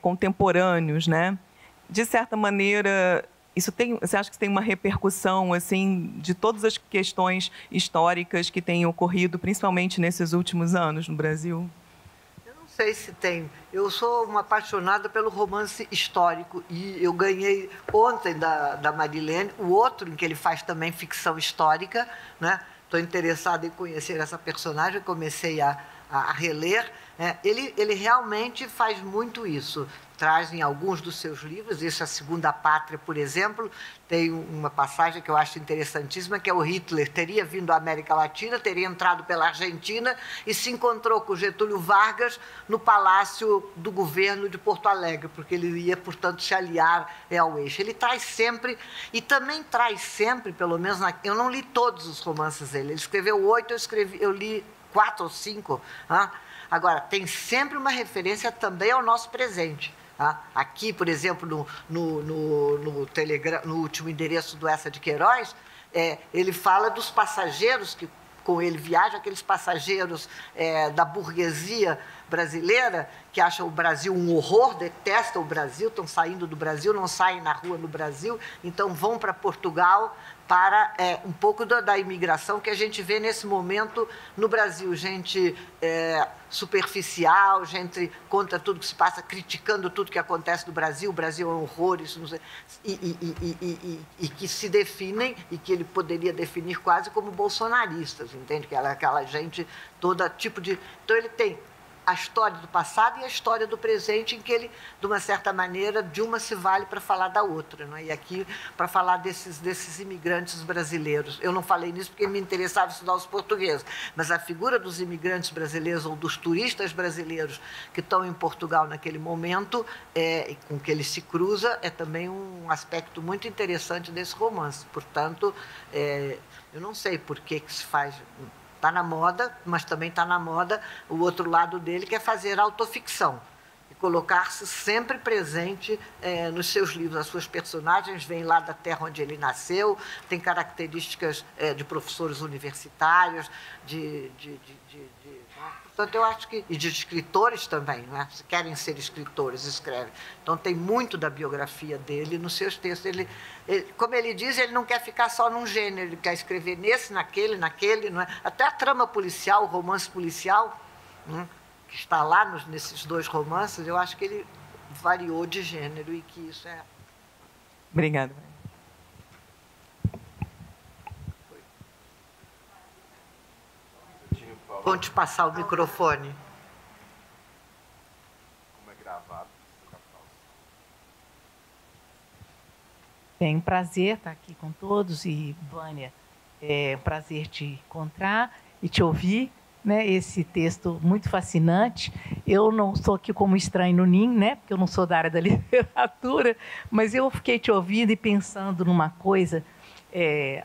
contemporâneos, né, de certa maneira, você acha que tem uma repercussão assim de todas as questões históricas que têm ocorrido, principalmente nesses últimos anos no Brasil? Não sei se tem. Eu sou uma apaixonada pelo romance histórico e eu ganhei ontem da Marilene o outro em que ele faz também ficção histórica, né? Estou interessada em conhecer essa personagem, comecei a reler. Ele realmente faz muito isso. Traz em alguns dos seus livros, isso, A Segunda Pátria, por exemplo, tem uma passagem que eu acho interessantíssima, que é o Hitler teria vindo à América Latina, teria entrado pela Argentina e se encontrou com Getúlio Vargas no Palácio do Governo de Porto Alegre, porque ele ia, portanto, se aliar ao eixo. Ele traz sempre, e também traz sempre, pelo menos, eu não li todos os romances dele, ele escreveu 8, eu li 4 ou 5. Agora, tem sempre uma referência também ao nosso presente. Aqui, por exemplo, no último endereço do Eça de Queiroz, ele fala dos passageiros que com ele viajam, aqueles passageiros da burguesia brasileira que acham o Brasil um horror, detestam o Brasil, estão saindo do Brasil, não saem na rua no Brasil, então vão para Portugal para um pouco da imigração que a gente vê nesse momento no Brasil. Gente superficial, gente contra tudo que se passa, criticando tudo que acontece no Brasil, o Brasil é um horror, isso não sei, e que se definem, e que ele poderia definir quase como bolsonaristas, entende? Que aquela gente, todo tipo de... Então ele tem a história do passado e a história do presente, em que ele, de uma certa maneira, de uma se vale para falar da outra, não é? E aqui, para falar desses imigrantes brasileiros. Eu não falei nisso porque me interessava estudar os portugueses, mas a figura dos imigrantes brasileiros ou dos turistas brasileiros que estão em Portugal naquele momento, com que ele se cruza, é também um aspecto muito interessante desse romance. Portanto, eu não sei por que se faz... Está na moda, mas também está na moda o outro lado dele, que é fazer autoficção. E colocar-se sempre presente nos seus livros. As suas personagens vêm lá da terra onde ele nasceu, tem características de professores universitários, portanto, eu acho que... E de escritores também, não é? Se querem ser escritores, escrevem. Então, tem muito da biografia dele nos seus textos. Como ele diz, ele não quer ficar só num gênero, ele quer escrever nesse, naquele, não é? Até a trama policial, o romance policial, que está lá nesses 2 romances, eu acho que ele variou de gênero e que isso é... Obrigada. Vou te passar o microfone. Como é gravado. Bem, prazer estar aqui com todos e, Vânia, é um prazer te encontrar e te ouvir, né? Esse texto muito fascinante. Eu não estou aqui como estranho no NIM, né? Porque eu não sou da área da literatura, mas eu fiquei te ouvindo e pensando numa coisa,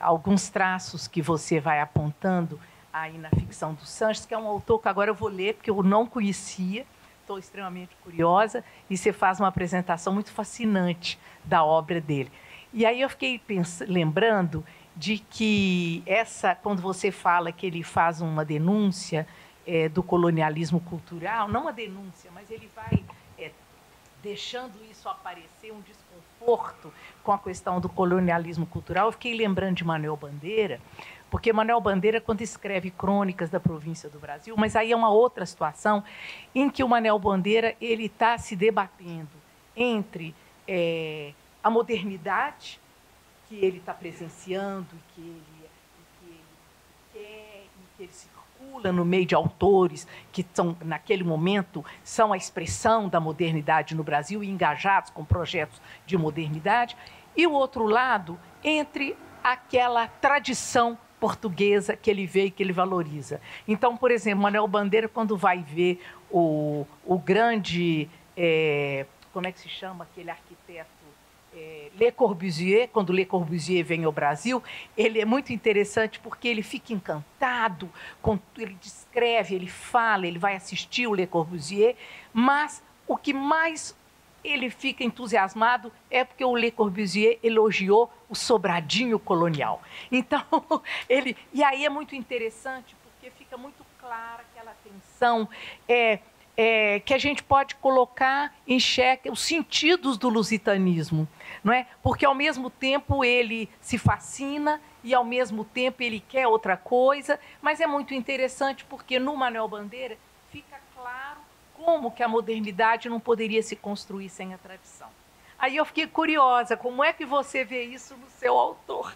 alguns traços que você vai apontando aí na ficção do Sanches, que é um autor que agora eu vou ler, porque eu não conhecia, estou extremamente curiosa, e você faz uma apresentação muito fascinante da obra dele. E aí eu fiquei lembrando de que quando você fala que ele faz uma denúncia do colonialismo cultural, não uma denúncia, mas ele vai deixando isso aparecer, um desconforto com a questão do colonialismo cultural. Eu fiquei lembrando de Manuel Bandeira, porque Manuel Bandeira, quando escreve Crônicas da Província do Brasil, mas aí é uma outra situação em que o Manuel Bandeira está se debatendo entre a modernidade que ele está presenciando, que ele quer, e que ele circula no meio de autores que são, naquele momento, são a expressão da modernidade no Brasil e engajados com projetos de modernidade, e o outro lado, entre aquela tradição portuguesa que ele vê e que ele valoriza. Então, por exemplo, Manuel Bandeira, quando vai ver o grande, como é que se chama aquele arquiteto, Le Corbusier, quando Le Corbusier vem ao Brasil, ele é muito interessante porque ele fica encantado, ele descreve, ele fala, ele vai assistir o Le Corbusier, mas o que mais ele fica entusiasmado é porque o Le Corbusier elogiou o sobradinho colonial. Então, e aí é muito interessante, porque fica muito clara aquela tensão que a gente pode colocar em xeque os sentidos do lusitanismo, não é? Porque, ao mesmo tempo, ele se fascina e, ao mesmo tempo, ele quer outra coisa, mas é muito interessante porque, no Manuel Bandeira, fica claro como que a modernidade não poderia se construir sem a tradição. Aí eu fiquei curiosa, como é que você vê isso no seu autor?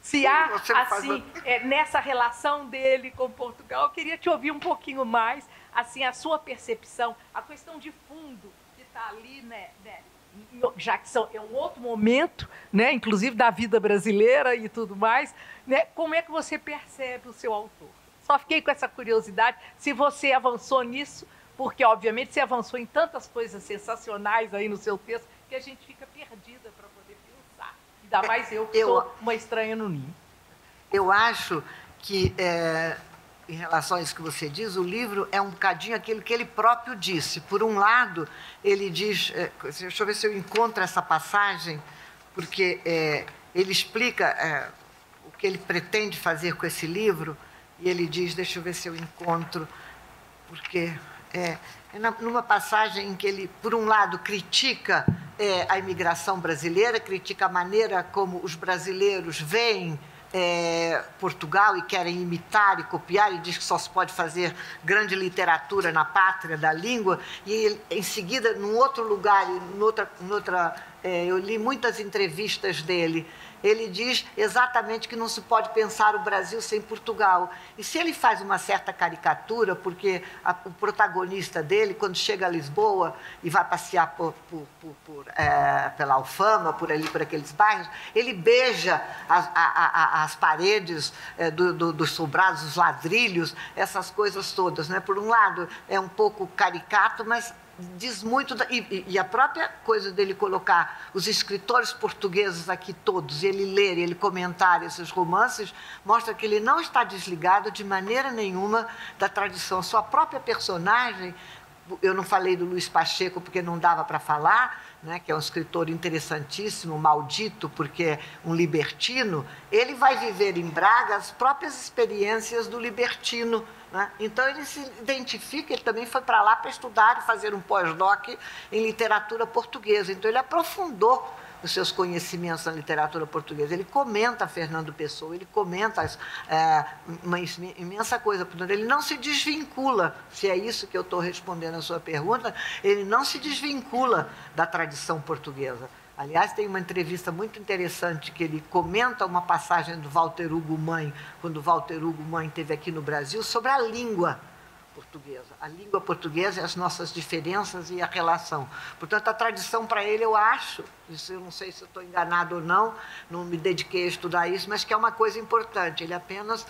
Se há, assim, nessa relação dele com Portugal, eu queria te ouvir um pouquinho mais, assim, a sua percepção, a questão de fundo que está ali, né, já que é um outro momento, né, inclusive da vida brasileira e tudo mais, né, como é que você percebe o seu autor? Só fiquei com essa curiosidade, se você avançou nisso, porque, obviamente, você avançou em tantas coisas sensacionais aí no seu texto, que a gente fica perdida para poder pensar. Ainda mais eu, que sou uma estranha no ninho. Eu acho que, em relação a isso que você diz, o livro é um bocadinho aquilo que ele próprio disse. Por um lado, ele diz... deixa eu ver se eu encontro essa passagem, porque ele explica o que ele pretende fazer com esse livro, e ele diz, deixa eu ver se eu encontro, porque... numa passagem em que ele, por um lado, critica a imigração brasileira, critica a maneira como os brasileiros veem Portugal e querem imitar e copiar, e diz que só se pode fazer grande literatura na pátria da língua, e ele, em seguida, num outro lugar, eu li muitas entrevistas dele, ele diz exatamente que não se pode pensar o Brasil sem Portugal. E se ele faz uma certa caricatura, porque o protagonista dele, quando chega a Lisboa e vai passear pela Alfama, por aqueles bairros, ele beija as paredes dos sobrados, os ladrilhos, essas coisas todas, né? Por um lado, é um pouco caricato, mas diz muito, e a própria coisa dele colocar os escritores portugueses aqui todos, ele ler, ele comentar esses romances, mostra que ele não está desligado de maneira nenhuma da tradição. Sua própria personagem, eu não falei do Luís Pacheco porque não dava para falar, né, que é um escritor interessantíssimo, maldito, porque é um libertino, ele vai viver em Braga as próprias experiências do libertino, né? Então, ele se identifica, ele também foi para lá para estudar e fazer um pós-doc em literatura portuguesa. Então, ele aprofundou os seus conhecimentos na literatura portuguesa. Ele comenta Fernando Pessoa, ele comenta uma imensa coisa. Portanto, ele não se desvincula, se é isso que eu estou respondendo a sua pergunta, ele não se desvincula da tradição portuguesa. Aliás, tem uma entrevista muito interessante que ele comenta uma passagem do Walter Hugo Mãe, quando o Walter Hugo Mãe esteve aqui no Brasil, sobre a língua portuguesa. A língua portuguesa, as nossas diferenças e a relação. Portanto, a tradição para ele, eu acho, isso eu não sei se eu estou enganado ou não, não me dediquei a estudar isso, mas que é uma coisa importante. Ele apenas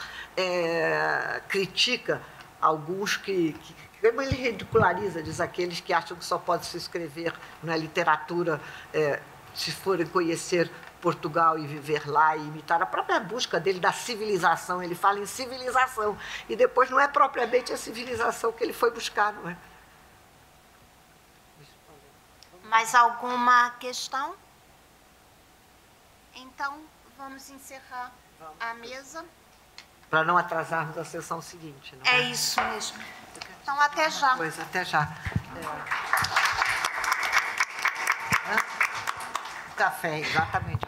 critica alguns como ele ridiculariza, diz aqueles que acham que só pode se escrever na literatura se forem conhecer Portugal e viver lá e imitar a própria busca dele da civilização. Ele fala em civilização e depois não é propriamente a civilização que ele foi buscar, não é? Mais alguma questão? Então, vamos encerrar a mesa. Para não atrasarmos a sessão seguinte, não é? É isso mesmo. Então, até já. Pois, até já. Café, exatamente.